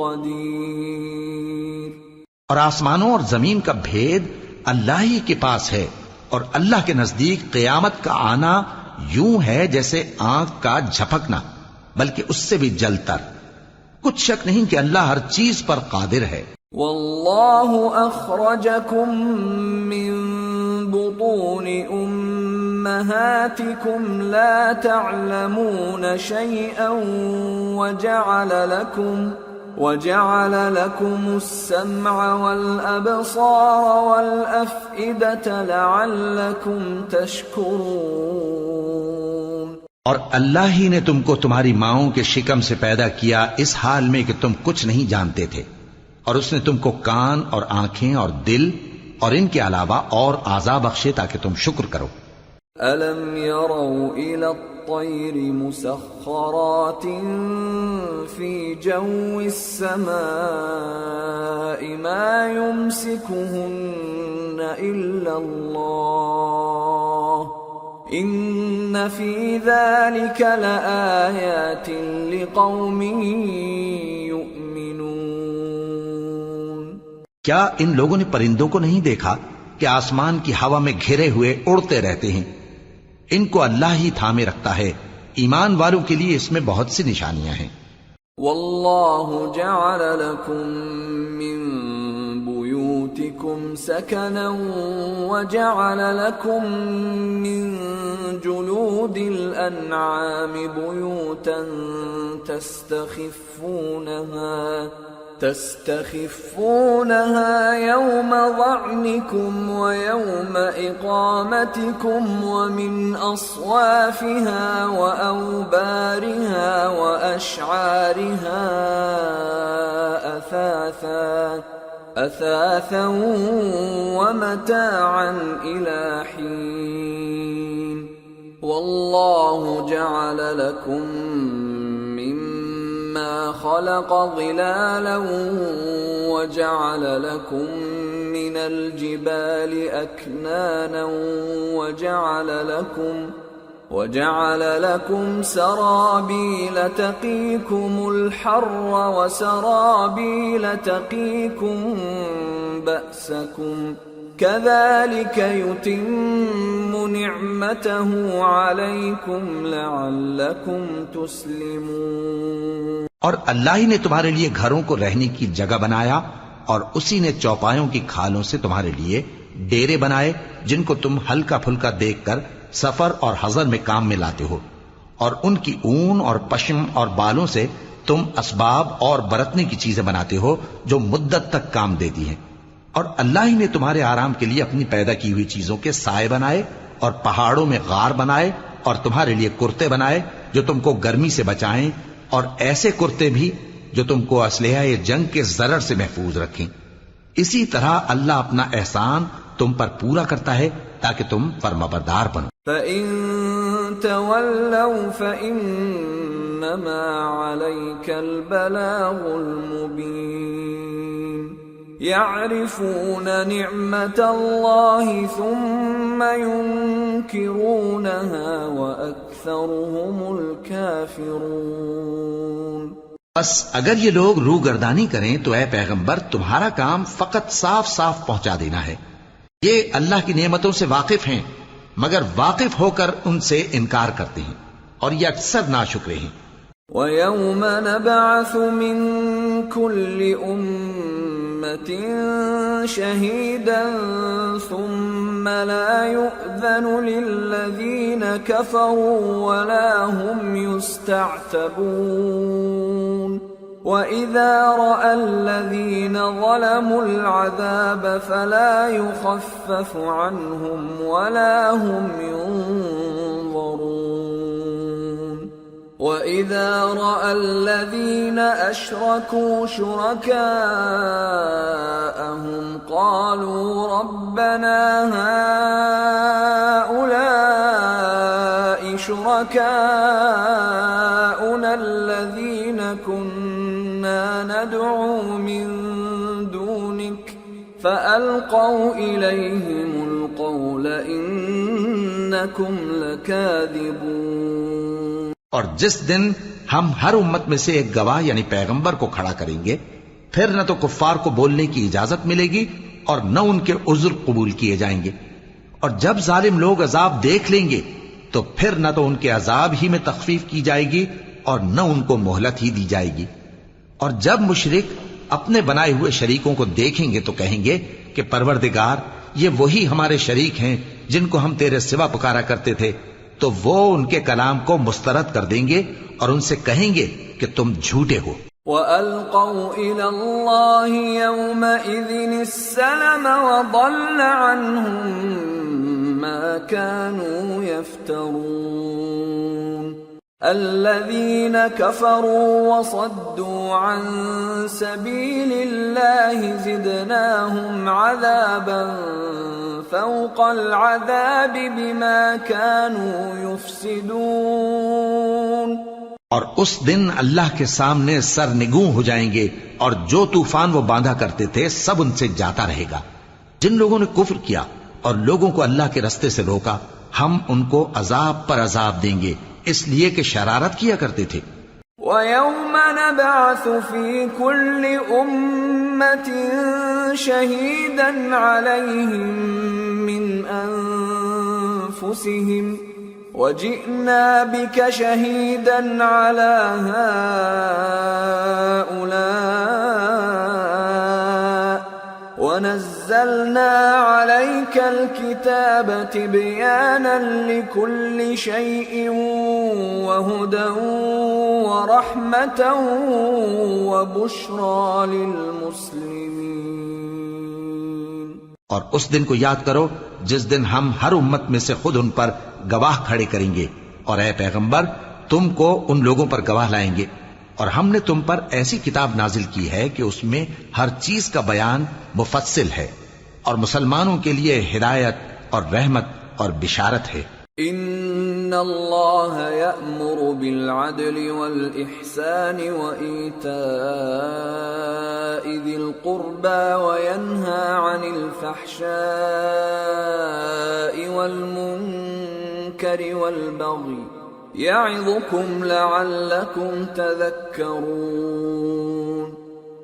قدير۔ اور آسمانوں اور زمین کا بھید اللہ ہی کے پاس ہے، اور اللہ کے نزدیک قیامت کا آنا یوں ہے جیسے آنکھ کا جھپکنا، بلکہ اس سے بھی جل تر۔ کچھ شک نہیں کہ اللہ ہر چیز پر قادر ہے۔ واللہ اخرجکم من بطون امہاتکم لا تعلمون شیئا وجعل لكم السمع والأبصار والأفئدة لعلكم تشکرون۔ اور اللہ ہی نے تم کو تمہاری ماؤں کے شکم سے پیدا کیا اس حال میں کہ تم کچھ نہیں جانتے تھے، اور اس نے تم کو کان اور آنکھیں اور دل اور ان کے علاوہ اور اعضاء بخشے تاکہ تم شکر کرو۔ أَلَمْ يَرَوْا إِلَى الطَّيْرِ مُسَخَّرَاتٍ فِي جَوِّ السَّمَاءِ مَا يُمْسِكُهُنَّ إِلَّا اللَّهُ إِنَّ فِي ذَلِكَ لَآيَاتٍ لِقَوْمٍ يُؤْمِنُونَ۔ کیا ان لوگوں نے پرندوں کو نہیں دیکھا کہ آسمان کی ہوا میں گھرے ہوئے اڑتے رہتے ہیں؟ ان کو اللہ ہی تھامے رکھتا ہے، ایمان والوں کے لیے اس میں بہت سی نشانیاں ہیں۔ واللہ جعل لكم من بيوتكم سكنا وجعل لكم من جلود الأنعام بيوتا تستخفونها يوم ظعنكم ويوم إقامتكم ومن أصوافها وأوبارها وأشعارها أثاثا ومتاعا إلى حين۔ والله جعل لكم مما خلق ظلالا وجعل لكم من الجبال أكنانا وجعل لكم سرابيل تقيكم الحر وسرابيل تقيكم بأسكم كذلك يتم نعمته عليكم لعلكم تسلمون۔ اور اللہ ہی نے تمہارے لیے گھروں کو رہنے کی جگہ بنایا، اور اسی نے چوپایوں کی کھالوں سے تمہارے لیے ڈیرے بنائے جن کو تم ہلکا پھلکا دیکھ کر سفر اور حضر میں کام میں لاتے ہو، اور ان کی اون اور پشم اور بالوں سے تم اسباب اور برتنے کی چیزیں بناتے ہو جو مدت تک کام دیتی ہیں۔ اور اللہ ہی نے تمہارے آرام کے لیے اپنی پیدا کی ہوئی چیزوں کے سائے بنائے، اور پہاڑوں میں غار بنائے، اور تمہارے لیے کرتے بنائے جو تم کو گرمی سے بچائیں، اور ایسے کرتے بھی جو تم کو اسلحہ جنگ کے ضرر سے محفوظ رکھیں۔ اسی طرح اللہ اپنا احسان تم پر پورا کرتا ہے تاکہ تم فرمانبردار بنو۔ فَإِن تَوَلَّوْا فَإِنَّمَا عَلَيْكَ الْبَلَاغُ الْمُبِينُ۔ يَعْرِفُونَ نِعْمَةَ اللَّهِ ثُمَّ يُنْكِرُونَهَا وَأَكْثَرُهُمُ الْكَافِرُونَ۔ بس اگر یہ لوگ روگردانی کریں تو اے پیغمبر تمہارا کام فقط صاف صاف پہنچا دینا ہے۔ یہ اللہ کی نعمتوں سے واقف ہیں مگر واقف ہو کر ان سے انکار کرتے ہیں، اور یہ اکثر ناشکرے ہیں۔ وَيَوْمَ نَبْعَثُ مِن كُلِّ أُمَّةٍ شَهِيدًا ثُمَّ لَا يُؤْذَنُ لِلَّذِينَ كَفَرُوا وَلَا هُمْ يُسْتَعْتَبُونَ۔ وَإِذَا رَأَى الَّذِينَ ظَلَمُوا الْعَذَابَ فَلَا يُخَفَّفُ عَنْهُمْ وَلَا هُمْ يُنظَرُونَ۔ وَإِذَا رَأَى الَّذِينَ أَشْرَكُوا شُرَكَاءَهُمْ قَالُوا رَبَّنَا هَؤُلَاءِ شُرَكَاؤُنَا الَّذِينَ كُنَّا ما ندعو من دونك فألقوا إليهم القول إنكم لكاذبون۔ اور جس دن ہم ہر امت میں سے ایک گواہ یعنی پیغمبر کو کھڑا کریں گے، پھر نہ تو کفار کو بولنے کی اجازت ملے گی اور نہ ان کے عذر قبول کیے جائیں گے، اور جب ظالم لوگ عذاب دیکھ لیں گے تو پھر نہ تو ان کے عذاب ہی میں تخفیف کی جائے گی اور نہ ان کو مہلت ہی دی جائے گی۔ اور جب مشرک اپنے بنائے ہوئے شریکوں کو دیکھیں گے تو کہیں گے کہ پروردگار، یہ وہی ہمارے شریک ہیں جن کو ہم تیرے سوا پکارا کرتے تھے، تو وہ ان کے کلام کو مسترد کر دیں گے اور ان سے کہیں گے کہ تم جھوٹے ہو۔ وَأَلْقَوْا إِلَى اللَّهِ يَوْمَئِذٍ السَّلَمَ وَضَلَّ عَنْهُمْ مَا كَانُوا يَفْتَرُونَ الَّذِينَ كَفَرُوا وَصَدُّوا عَن سَبِيلِ اللَّهِ زِدْنَاهُمْ عَذَابًا فَوْقَ الْعَذَابِ بِمَا كَانُوا يُفْسِدُونَ۔ اور اس دن اللہ کے سامنے سر نگوں ہو جائیں گے، اور جو طوفان وہ باندھا کرتے تھے سب ان سے جاتا رہے گا۔ جن لوگوں نے کفر کیا اور لوگوں کو اللہ کے رستے سے روکا، ہم ان کو عذاب پر عذاب دیں گے، اس لیے کہ شرارت کیا کرتے تھے۔ وَيَوْمَ نَبْعَثُ فِي كُلِّ أُمَّةٍ شَهِيدًا عَلَيْهِمْ مِنْ أَنفُسِهِمْ وَجِئْنَا بِكَ شَهِيدًا عَلَى هَؤُلَاءِ وَنَزَّلْنَا عَلَيْكَ الْكِتَابَ تِبْيَانًا لِكُلِّ شَيْءٍ وَهُدًى وَرَحْمَةً وَبُشْرَى لِلْمُسْلِمِينَ۔ اور اس دن کو یاد کرو جس دن ہم ہر امت میں سے خود ان پر گواہ کھڑے کریں گے، اور اے پیغمبر تم کو ان لوگوں پر گواہ لائیں گے، اور ہم نے تم پر ایسی کتاب نازل کی ہے کہ اس میں ہر چیز کا بیان مفصل ہے، اور مسلمانوں کے لیے ہدایت اور رحمت اور بشارت ہے۔ ان اللہ یأمر بالعدل والإحسان وإیتاء ذی القربى وینہى عن الفحشاء والمنکر والبغی یعظکم لعلکم تذکرون۔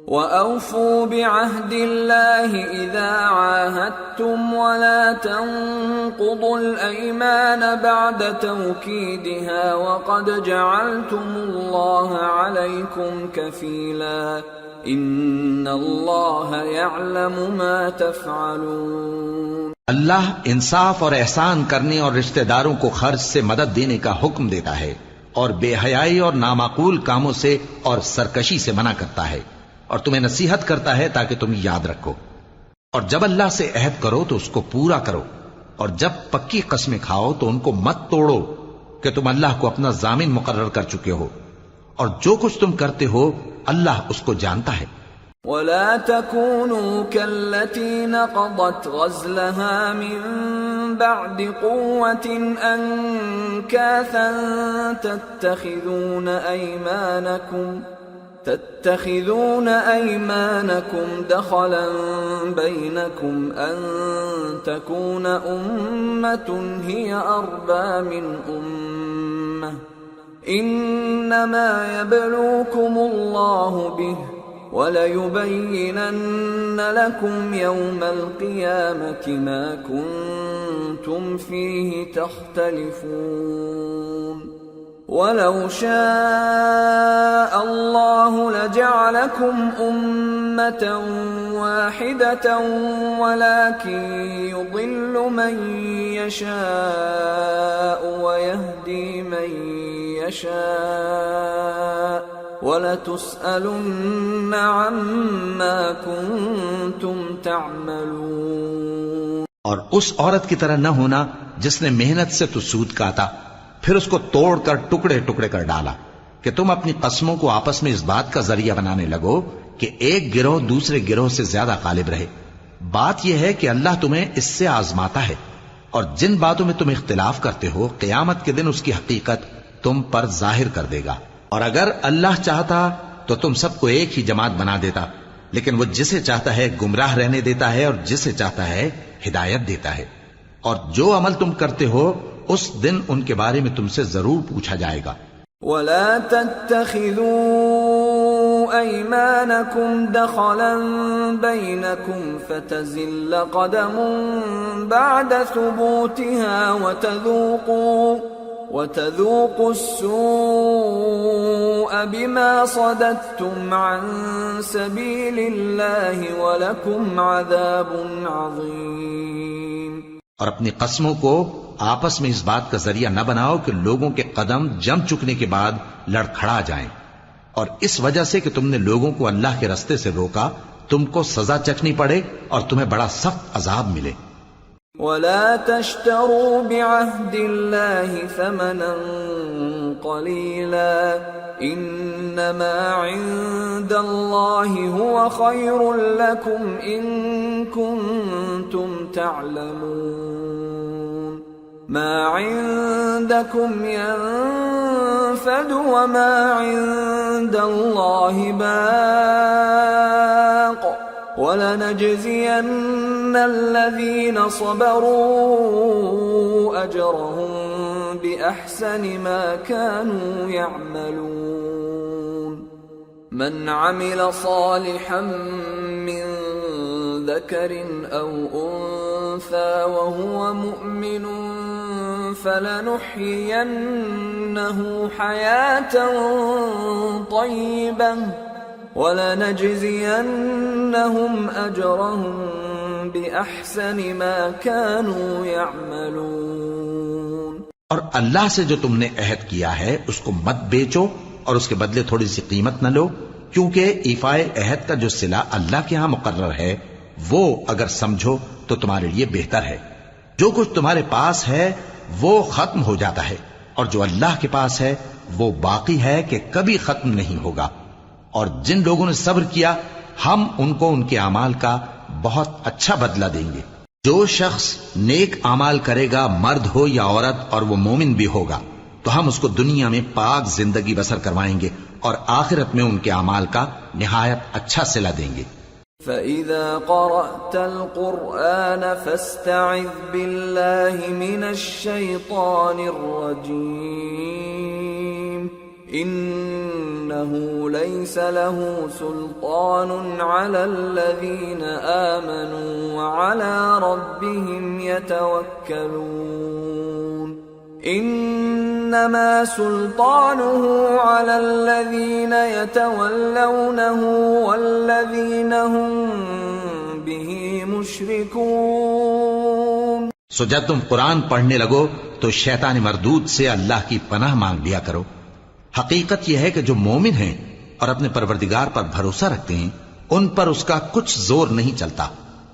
وَأَوْفُوا بِعَهْدِ اللَّهِ إِذَا عَاهَدتُّمْ وَلَا تَنقُضُوا الْأَيْمَانَ بَعْدَ تَوْكِيدِهَا وَقَدْ جَعَلْتُمُ اللَّهَ عَلَيْكُمْ كَفِيلًا إِنَّ اللَّهَ يَعْلَمُ مَا تَفْعَلُونَ۔ اللہ انصاف اور احسان کرنے اور رشتہ داروں کو خرچ سے مدد دینے کا حکم دیتا ہے، اور بے حیائی اور نامعقول کاموں سے اور سرکشی سے منع کرتا ہے، اور تمہیں نصیحت کرتا ہے تاکہ تم یاد رکھو۔ اور جب اللہ سے عہد کرو تو اس کو پورا کرو، اور جب پکی قسمیں کھاؤ تو ان کو مت توڑو کہ تم اللہ کو اپنا ضامن مقرر کر چکے ہو، اور جو کچھ تم کرتے ہو اللہ اس کو جانتا ہے۔ وَلَا تَكُونُوا كَالَّتِي نَقَضَتْ غَزْلَهَا مِن بَعْدِ قُوَّةٍ أَنكَاثًا تَتَّخِذُونَ أَيْمَانَكُمْ دَخَلًا بَيْنَكُمْ أَن تَكُونَ أُمَّةٌ هِيَ أَرْبَى مِنْ أُمَّةٍ إِنَّمَا يَبْلُوكُمُ اللَّهُ بِهِ وَلَيُبَيِّنَنَّ لَكُمْ يَوْمَ الْقِيَامَةِ مَا كُنتُمْ فِيهِ تَخْتَلِفُونَ۔ وَلَوْ شَاءَ اللَّهُ لَجَعَلَكُمْ أُمَّةً وَاحِدَةً وَلَكِنْ يُضِلُّ مَنْ يَشَاءُ وَيَهْدِي مَنْ يَشَاءُ وَلَتُسْأَلُنَّ عَمَّا كُنْتُمْ تَعْمَلُونَ۔ اور اس عورت کی طرح نہ ہونا جس نے محنت سے تو سود کاتا پھر اس کو توڑ کر ٹکڑے ٹکڑے کر ڈالا، کہ تم اپنی قسموں کو آپس میں اس بات کا ذریعہ بنانے لگو کہ ایک گروہ دوسرے گروہ سے زیادہ غالب رہے۔ بات یہ ہے کہ اللہ تمہیں اس سے آزماتا ہے، اور جن باتوں میں تم اختلاف کرتے ہو قیامت کے دن اس کی حقیقت تم پر ظاہر کر دے گا۔ اور اگر اللہ چاہتا تو تم سب کو ایک ہی جماعت بنا دیتا، لیکن وہ جسے چاہتا ہے گمراہ رہنے دیتا ہے اور جسے چاہتا ہے ہدایت دیتا ہے۔ اور جو عمل تم کرتے ہو اس دن ان کے بارے میں تم سے ضرور پوچھا جائے گا۔ ولا تتخذوا أيمانكم دخلا بينكم فتزل قدم بعد ثبوتها وتذوقوا السوء بما صددتم عن سبيل الله ولكم عذاب عظيم۔ اور اپنی قسموں کو آپس میں اس بات کا ذریعہ نہ بناؤ کہ لوگوں کے قدم جم چکنے کے بعد لڑکھڑا جائیں، اور اس وجہ سے کہ تم نے لوگوں کو اللہ کے رستے سے روکا تم کو سزا چکھنی پڑے اور تمہیں بڑا سخت عذاب ملے۔ ولا تشتروا بعهد الله ثمنا قليلا انما عند الله هو خير لكم ان كنتم تعلمون ما عندكم ينفد وما عند الله باق وَلَنَجْزِيَنَّ الَّذِينَ صَبَرُوا أَجْرَهُمْ بِأَحْسَنِ مَا كَانُوا يَعْمَلُونَ مَنْ عَمِلَ صَالِحًا مِّن ذَكَرٍ أَوْ أُنثَى وَهُوَ مُؤْمِنٌ فَلَنُحْيِيَنَّهُ حَيَاةً طَيِّبَةً وَلَنَجْزِيَنَّهُمْ أَجْرَهُمْ بِأَحْسَنِ مَا كَانُوا يَعْمَلُونَ۔ اور اللہ سے جو تم نے عہد کیا ہے اس کو مت بیچو اور اس کے بدلے تھوڑی سی قیمت نہ لو، کیونکہ ایفائے عہد کا جو صلہ اللہ کے ہاں مقرر ہے وہ اگر سمجھو تو تمہارے لیے بہتر ہے۔ جو کچھ تمہارے پاس ہے وہ ختم ہو جاتا ہے، اور جو اللہ کے پاس ہے وہ باقی ہے کہ کبھی ختم نہیں ہوگا۔ اور جن لوگوں نے صبر کیا ہم ان کو ان کے اعمال کا بہت اچھا بدلہ دیں گے۔ جو شخص نیک اعمال کرے گا مرد ہو یا عورت اور وہ مومن بھی ہوگا تو ہم اس کو دنیا میں پاک زندگی بسر کروائیں گے اور آخرت میں ان کے اعمال کا نہایت اچھا صلہ دیں گے۔ فَإِذَا قَرَأْتَ الْقُرْآنَ فَاسْتَعِذْ بِاللَّهِ مِنَ الشَّيْطَانِ الرَّجِيمِ إِنَّهُ لَيْسَ لَهُ سُلْطَانٌ عَلَى الَّذِينَ آمَنُوا وَعَلَى رَبِّهِمْ يَتَوَكَّلُونَ إِنَّمَا سُلْطَانُهُ عَلَى الَّذِينَ يَتَوَلَّوْنَهُ وَالَّذِينَ هُمْ بِهِ مُشْرِكُونَ۔ سو جب تم قرآن پڑھنے لگو تو شیطان مردود سے اللہ کی پناہ مانگ لیا کرو۔ حقیقت یہ ہے کہ جو مومن ہیں اور اپنے پروردگار پر بھروسہ رکھتے ہیں ان پر اس کا کچھ زور نہیں چلتا،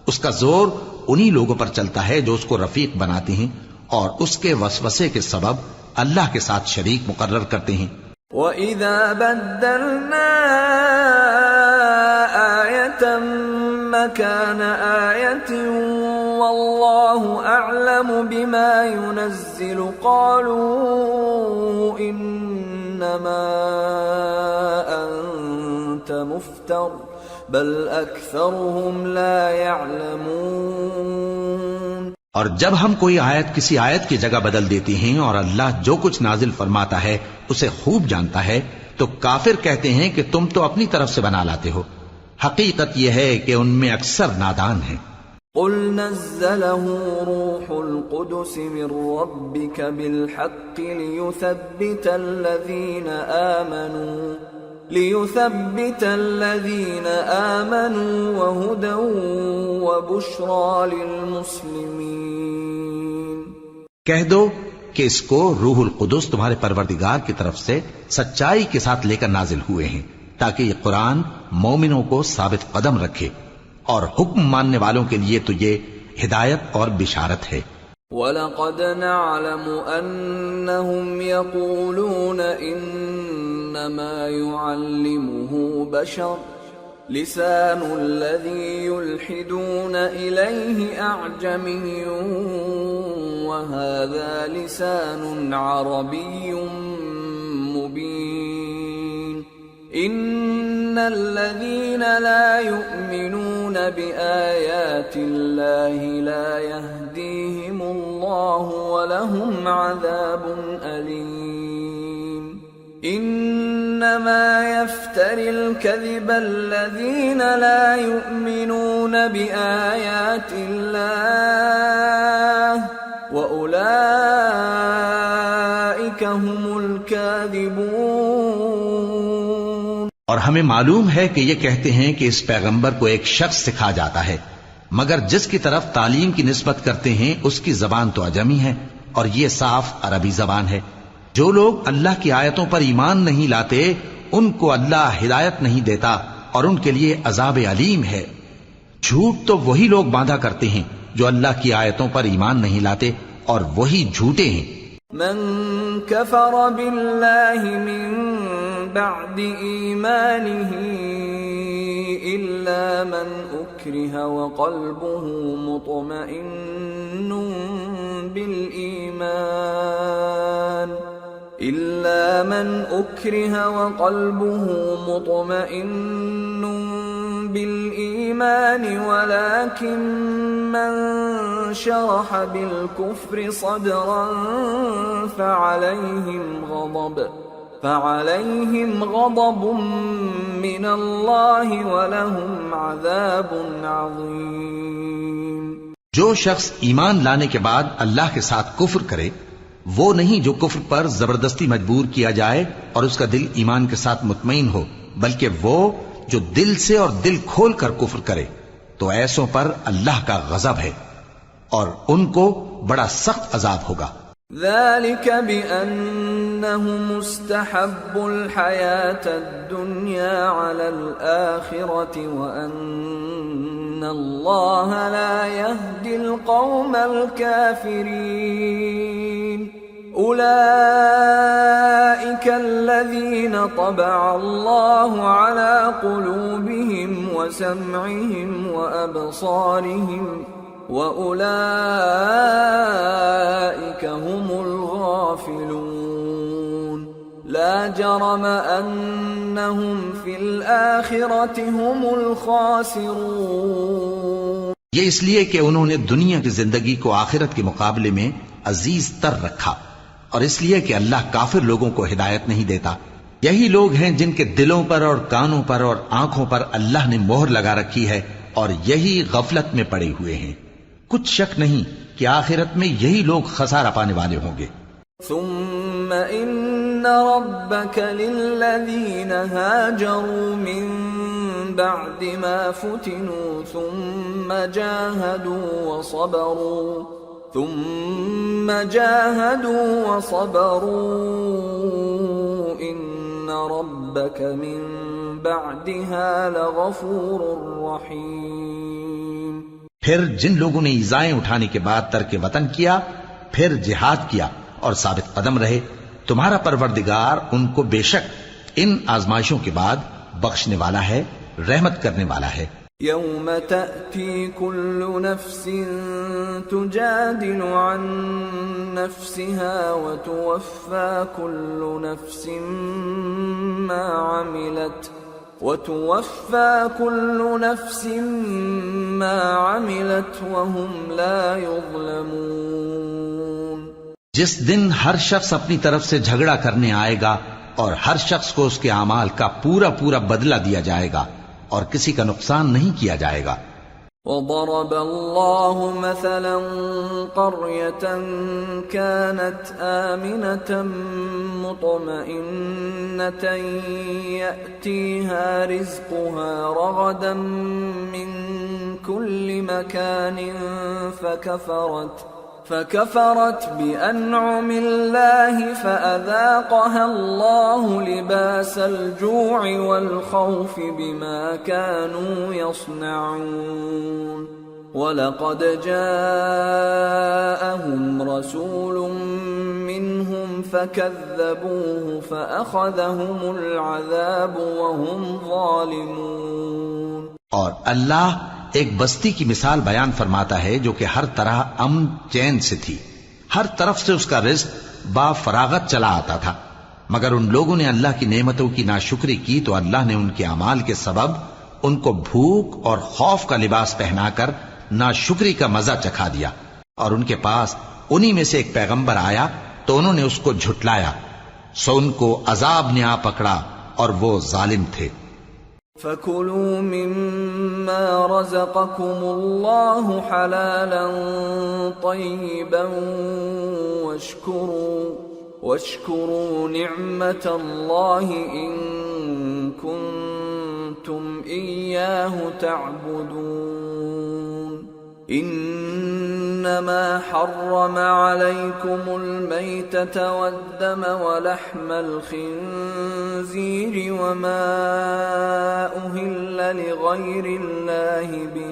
اس کا زور انہی لوگوں پر چلتا ہے جو اس کو رفیق بناتے ہیں اور اس کے وسوسے کے سبب اللہ کے ساتھ شریک مقرر کرتے ہیں۔ وَإِذَا بَدَّلْنَا آيَةً مَكَانَ آيَةٍ وَاللَّهُ أَعْلَمُ بِمَا يُنَزِّلُ قَالُوا إِنَّمَا أَنْتَ مُفْتَرٍ بَلْ أَكْثَرُهُمْ لَا يَعْلَمُونَ۔ اور جب ہم کوئی آیت کسی آیت کی جگہ بدل دیتی ہیں اور اللہ جو کچھ نازل فرماتا ہے اسے خوب جانتا ہے تو کافر کہتے ہیں کہ تم تو اپنی طرف سے بنا لاتے ہو، حقیقت یہ ہے کہ ان میں اکثر نادان ہیں۔ قُلْ نَزَّلَهُ رُوحُ الْقُدُسِ مِنْ رَبِّكَ بِالْحَقِّ لِيُثَبِّتَ الَّذِينَ آمَنُوا وَهُدًى وَبُشْرَى لِلْمُسْلِمِينَ۔ کہہ دو کہ اس کو روح القدس تمہارے پروردگار کی طرف سے سچائی کے ساتھ لے کر نازل ہوئے ہیں تاکہ یہ قرآن مومنوں کو ثابت قدم رکھے، اور حکم ماننے والوں کے لیے تو یہ ہدایت اور بشارت ہے۔ وَلَقَدْ نَعْلَمُ أَنَّهُمْ يَقُولُونَ إِنَّمَا يُعَلِّمُهُ بَشَرٌ لِسَانُ الَّذِي يُلْحِدُونَ إِلَيْهِ أَعْجَمِيٌّ وَهَذَا لِسَانٌ عَرَبِيٌّ مُبِينٌ الذين لا يؤمنون بآيات الله لا يهديهم الله ولهم عذاب أليم إنما يفتري الكذب الذين لا يؤمنون بآيات الله وأولئك هم الكاذبون۔ اور ہمیں معلوم ہے کہ یہ کہتے ہیں کہ اس پیغمبر کو ایک شخص سکھا جاتا ہے، مگر جس کی طرف تعلیم کی نسبت کرتے ہیں اس کی زبان تو عجمی ہے اور یہ صاف عربی زبان ہے۔ جو لوگ اللہ کی آیتوں پر ایمان نہیں لاتے ان کو اللہ ہدایت نہیں دیتا اور ان کے لیے عذاب علیم ہے۔ جھوٹ تو وہی لوگ باندھا کرتے ہیں جو اللہ کی آیتوں پر ایمان نہیں لاتے اور وہی جھوٹے ہیں۔ من كفر بالله من بعد إيمانه إلا من أكره وقلبه مطمئن بالإيمان ولكن من شرح بالكفر صدرا فعليهم غضب من الله ولهم عذاب عظيم۔ جو شخص ایمان لانے کے بعد اللہ کے ساتھ کفر کرے وہ نہیں جو کفر پر زبردستی مجبور کیا جائے اور اس کا دل ایمان کے ساتھ مطمئن ہو، بلکہ وہ جو دل سے اور دل کھول کر کفر کرے، تو ایسوں پر اللہ کا غضب ہے اور ان کو بڑا سخت عذاب ہوگا۔ ذلك بأنهم استحبوا الحياة الدنيا على الآخرة وأن الله لا يهدي القوم الكافرين أولئك الذين طبع الله على قلوبهم وسمعهم وأبصارهم وَأُولَئِكَ هُمُ الْغَافِلُونَ لَا جَرَمَ أَنَّهُمْ فِي الْآخِرَةِ هُمُ الْخَاسِرُونَ۔ یہ اس لیے کہ انہوں نے دنیا کی زندگی کو آخرت کے مقابلے میں عزیز تر رکھا، اور اس لیے کہ اللہ کافر لوگوں کو ہدایت نہیں دیتا۔ یہی لوگ ہیں جن کے دلوں پر اور کانوں پر اور آنکھوں پر اللہ نے مہر لگا رکھی ہے، اور یہی غفلت میں پڑے ہوئے ہیں۔ کچھ شک نہیں کہ آخرت میں یہی لوگ خسارہ پانے والے ہوں گے۔ ثم ان ربك للذين هاجروا من بعد ما فتنوا ثم جاهدوا وصبروا ان ربك من بعدها لغفور رحيم۔ پھر جن لوگوں نے ایذائیں اٹھانے کے بعد ترک وطن کیا، پھر جہاد کیا اور ثابت قدم رہے، تمہارا پروردگار ان کو بے شک ان آزمائشوں کے بعد بخشنے والا ہے، رحمت کرنے والا ہے۔ یوم تأتی کل نفس تجادل عن نفسها وتوفى كل نفس ما عملت وهم لا يظلمون۔ جس دن ہر شخص اپنی طرف سے جھگڑا کرنے آئے گا اور ہر شخص کو اس کے اعمال کا پورا بدلہ دیا جائے گا اور کسی کا نقصان نہیں کیا جائے گا۔ وضرب الله مثلا قرية كانت آمنة مطمئنة يأتيها رزقها رغدا من كل مكان فكفرت بأنعم الله فأذاقها الله لباس الجوع والخوف بما كانوا يصنعون ولقد جاءهم رسول منهم فكذبوه فأخذهم العذاب وهم ظالمون۔ اور اللہ ایک بستی کی مثال بیان فرماتا ہے جو کہ ہر طرح امن چین سے تھی، ہر طرف سے اس کا رزق با فراغت چلا آتا تھا، مگر ان لوگوں نے اللہ کی نعمتوں کی ناشکری کی تو اللہ نے ان کے اعمال کے سبب ان کو بھوک اور خوف کا لباس پہنا کر ناشکری کا مزہ چکھا دیا، اور ان کے پاس انہی میں سے ایک پیغمبر آیا تو انہوں نے اس کو جھٹلایا، سو ان کو عذاب نے آ پکڑا اور وہ ظالم تھے۔ فَكُلُوا مِمَّا رَزَقَكُمُ اللَّهُ حَلَالًا طَيِّبًا وَاشْكُرُوا نِعْمَةَ اللَّهِ إِن كُنتُمْ إِيَّاهُ تَعْبُدُونَ إِنَّمَا حَرَّمَ عَلَيْكُمُ الْمَيْتَةَ وَالدَّمَ وَلَحْمَ الْخِنزِيرِ وَمَا أُهِلَّ لِغَيْرِ اللَّهِ بِهِ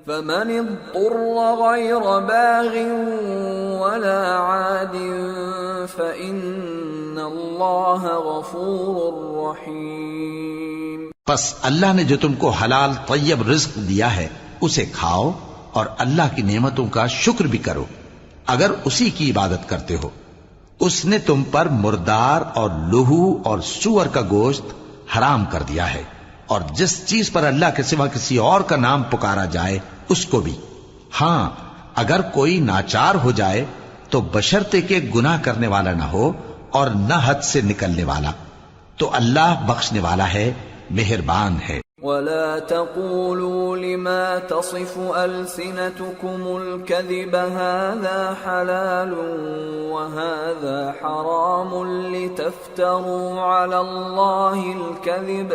فَمَنِ اضْطُرَّ غَيْرَ بَاغٍ وَلَا عَادٍ فَإِنَّ اللَّهَ غَفُورٌ رَّحِيمٌ۔ پس اللہ نے جو تم کو حلال طیب رزق دیا ہے اسے کھاؤ اور اللہ کی نعمتوں کا شکر بھی کرو اگر اسی کی عبادت کرتے ہو۔ اس نے تم پر مردار اور لہو اور سور کا گوشت حرام کر دیا ہے، اور جس چیز پر اللہ کے سوا کسی اور کا نام پکارا جائے اس کو بھی۔ ہاں اگر کوئی ناچار ہو جائے تو بشرطے کہ گناہ کرنے والا نہ ہو اور نہ حد سے نکلنے والا، تو اللہ بخشنے والا ہے، مہربان ہے۔ وَلَا تَقُولُوا لِمَا تَصِفُ أَلْسِنَتُكُمُ الْكَذِبَ هَذَا حَلَالٌ وَهَذَا حَرَامٌ لِتَفْتَرُوا عَلَى اللَّهِ الْكَذِبَ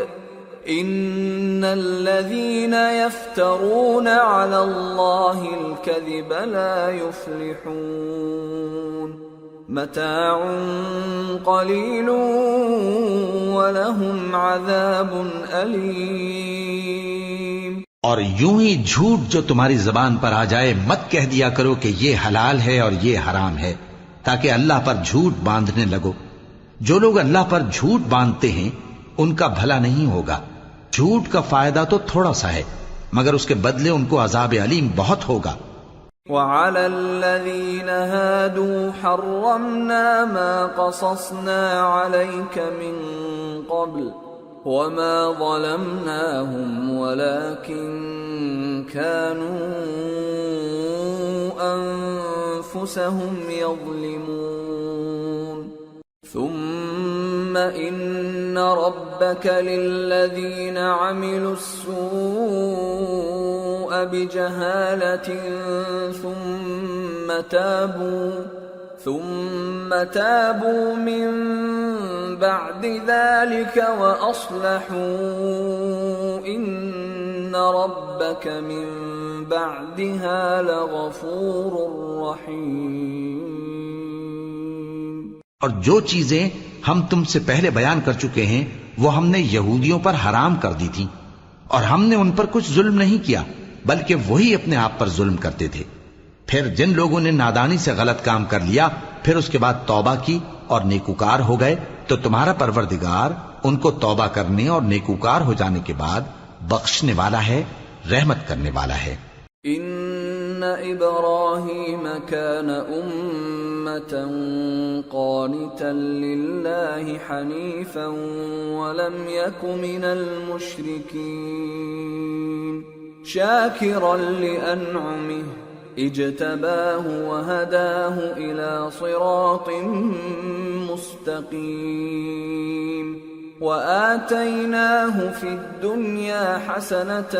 إِنَّ الَّذِينَ يَفْتَرُونَ عَلَى اللَّهِ الْكَذِبَ لَا يُفْلِحُونَ متاع قلیل ولہم عذاب علیم۔ اور یوں ہی جھوٹ جو تمہاری زبان پر آ جائے مت کہہ دیا کرو کہ یہ حلال ہے اور یہ حرام ہے، تاکہ اللہ پر جھوٹ باندھنے لگو۔ جو لوگ اللہ پر جھوٹ باندھتے ہیں ان کا بھلا نہیں ہوگا۔ جھوٹ کا فائدہ تو تھوڑا سا ہے، مگر اس کے بدلے ان کو عذاب علیم بہت ہوگا۔ وَعَلَى الَّذِينَ هَادُوا حَرَّمْنَا مَا قَصَصْنَا عَلَيْكَ مِن قَبْلُ وَمَا ظَلَمْنَاهُمْ وَلَكِن كَانُوا أَنفُسَهُمْ يَظْلِمُونَ ثُمَّ إِنَّ رَبَّكَ لِلَّذِينَ عَمِلُوا السُّوءَ بِجَهَالَةٍ ثُمَّ تَابُوا مِن بَعْدِ ذَلِكَ وَأَصْلَحُوا إِنَّ رَبَّكَ مِن بَعْدِهَا لَغَفُورٌ رَّحِيمٌ۔ اور جو چیزیں ہم تم سے پہلے بیان کر چکے ہیں وہ ہم نے یہودیوں پر حرام کر دی تھی، اور ہم نے ان پر کچھ ظلم نہیں کیا بلکہ وہی اپنے آپ پر ظلم کرتے تھے۔ پھر جن لوگوں نے نادانی سے غلط کام کر لیا پھر اس کے بعد توبہ کی اور نیکوکار ہو گئے تو تمہارا پروردگار ان کو توبہ کرنے اور نیکوکار ہو جانے کے بعد بخشنے والا ہے، رحمت کرنے والا ہے۔ ان ابراہیم کان امة قانتا للہ حنیفا ولم یک من المشرکین شاکرا لانعمه اجتباه وهداه الى صراط مستقیم وآتيناه في الدنيا حسنة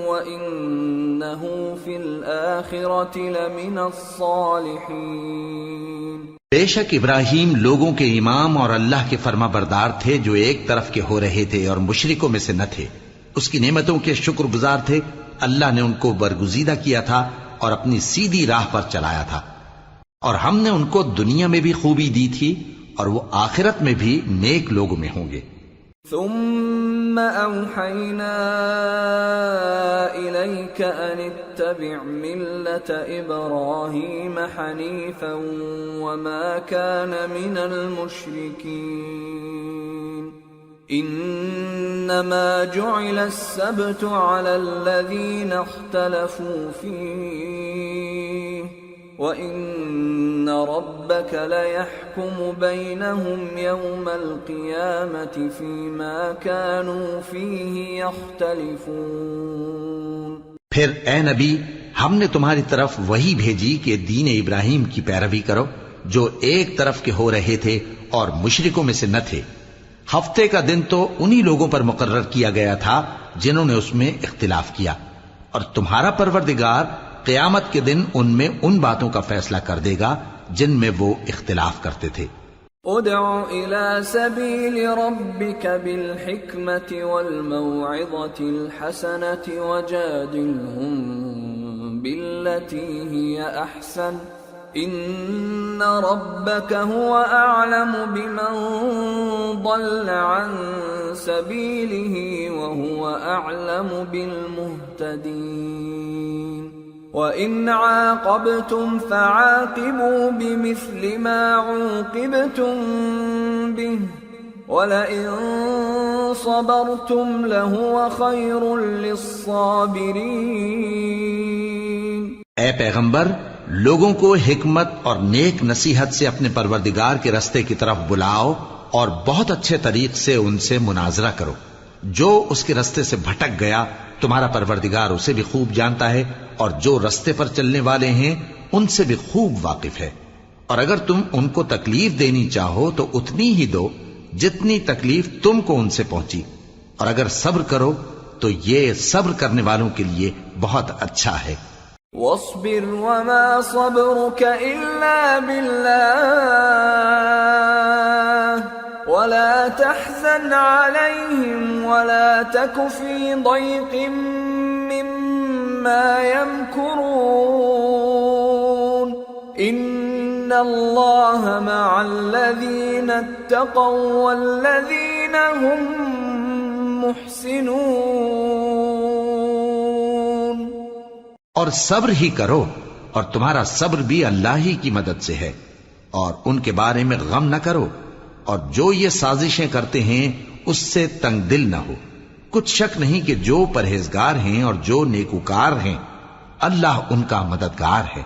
وإنه في الآخرة لمن الصالحين۔ بے شک ابراہیم لوگوں کے امام اور اللہ کے فرما بردار تھے جو ایک طرف کے ہو رہے تھے اور مشرکوں میں سے نہ تھے۔ اس کی نعمتوں کے شکر گزار تھے۔ اللہ نے ان کو برگزیدہ کیا تھا اور اپنی سیدھی راہ پر چلایا تھا، اور ہم نے ان کو دنیا میں بھی خوبی دی تھی اور وہ آخرت میں بھی نیک لوگوں میں ہوں گے۔ ثم اوحینا الیک ان اتبع ملة ابراہیم حنیفا وما کان من المشرکین انما جعل السبت على الذین اختلفوا فیہ وَإِنَّ رَبَّكَ لَيَحْكُمُ بَيْنَهُمْ يَوْمَ الْقِيَامَةِ فِيمَا كَانُوا فِيهِ يَخْتَلِفُونَ۔ پھر اے نبی، ہم نے تمہاری طرف وہی بھیجی کہ دین ابراہیم کی پیروی کرو جو ایک طرف کے ہو رہے تھے اور مشرکوں میں سے نہ تھے۔ ہفتے کا دن تو انہی لوگوں پر مقرر کیا گیا تھا جنہوں نے اس میں اختلاف کیا، اور تمہارا پروردگار قیامت کے دن ان میں ان باتوں کا فیصلہ کر دے گا جن میں وہ اختلاف کرتے تھے۔ ادع الى سبيل ربك بالحكمة والموعظة الحسنة وجادلهم بالتي هي احسن ان ربك هو اعلم بمن ضل عن سبيله وهو اعلم بالمهتدين وَإِنْ عَاقَبْتُمْ فَعَاقِبُوا بِمِثْلِ مَا عُوقِبْتُمْ بِهِ وَلَئِنْ صَبَرْتُمْ لَهُوَ خَيْرٌ لِلصَّابِرِينَ۔ اے پیغمبر، لوگوں کو حکمت اور نیک نصیحت سے اپنے پروردگار کے رستے کی طرف بلاؤ اور بہت اچھے طریق سے ان سے مناظرہ کرو۔ جو اس کے رستے سے بھٹک گیا تمہارا پروردگار اسے بھی خوب جانتا ہے، اور جو رستے پر چلنے والے ہیں ان سے بھی خوب واقف ہے۔ اور اگر تم ان کو تکلیف دینی چاہو تو اتنی ہی دو جتنی تکلیف تم کو ان سے پہنچی، اور اگر صبر کرو تو یہ صبر کرنے والوں کے لیے بہت اچھا ہے۔ وَاصْبِرْ وَمَا صَبْرُكَ إِلَّا بِاللَّهِ وَلَا تَحْزَنْ عَلَيْهِمْ وَلَا تَكُ فِي ضَيْقٍ مِّمَّا يَمْكُرُونَ إِنَّ اللَّهَ مَعَ الَّذِينَ اتَّقَوْا وَالَّذِينَ هُمْ مُحْسِنُونَ۔ اور صبر ہی کرو، اور تمہارا صبر بھی اللہ ہی کی مدد سے ہے، اور ان کے بارے میں غم نہ کرو، اور جو یہ سازشیں کرتے ہیں اس سے تنگ دل نہ ہو۔ کچھ شک نہیں کہ جو پرہیزگار ہیں اور جو نیکوکار ہیں اللہ ان کا مددگار ہے۔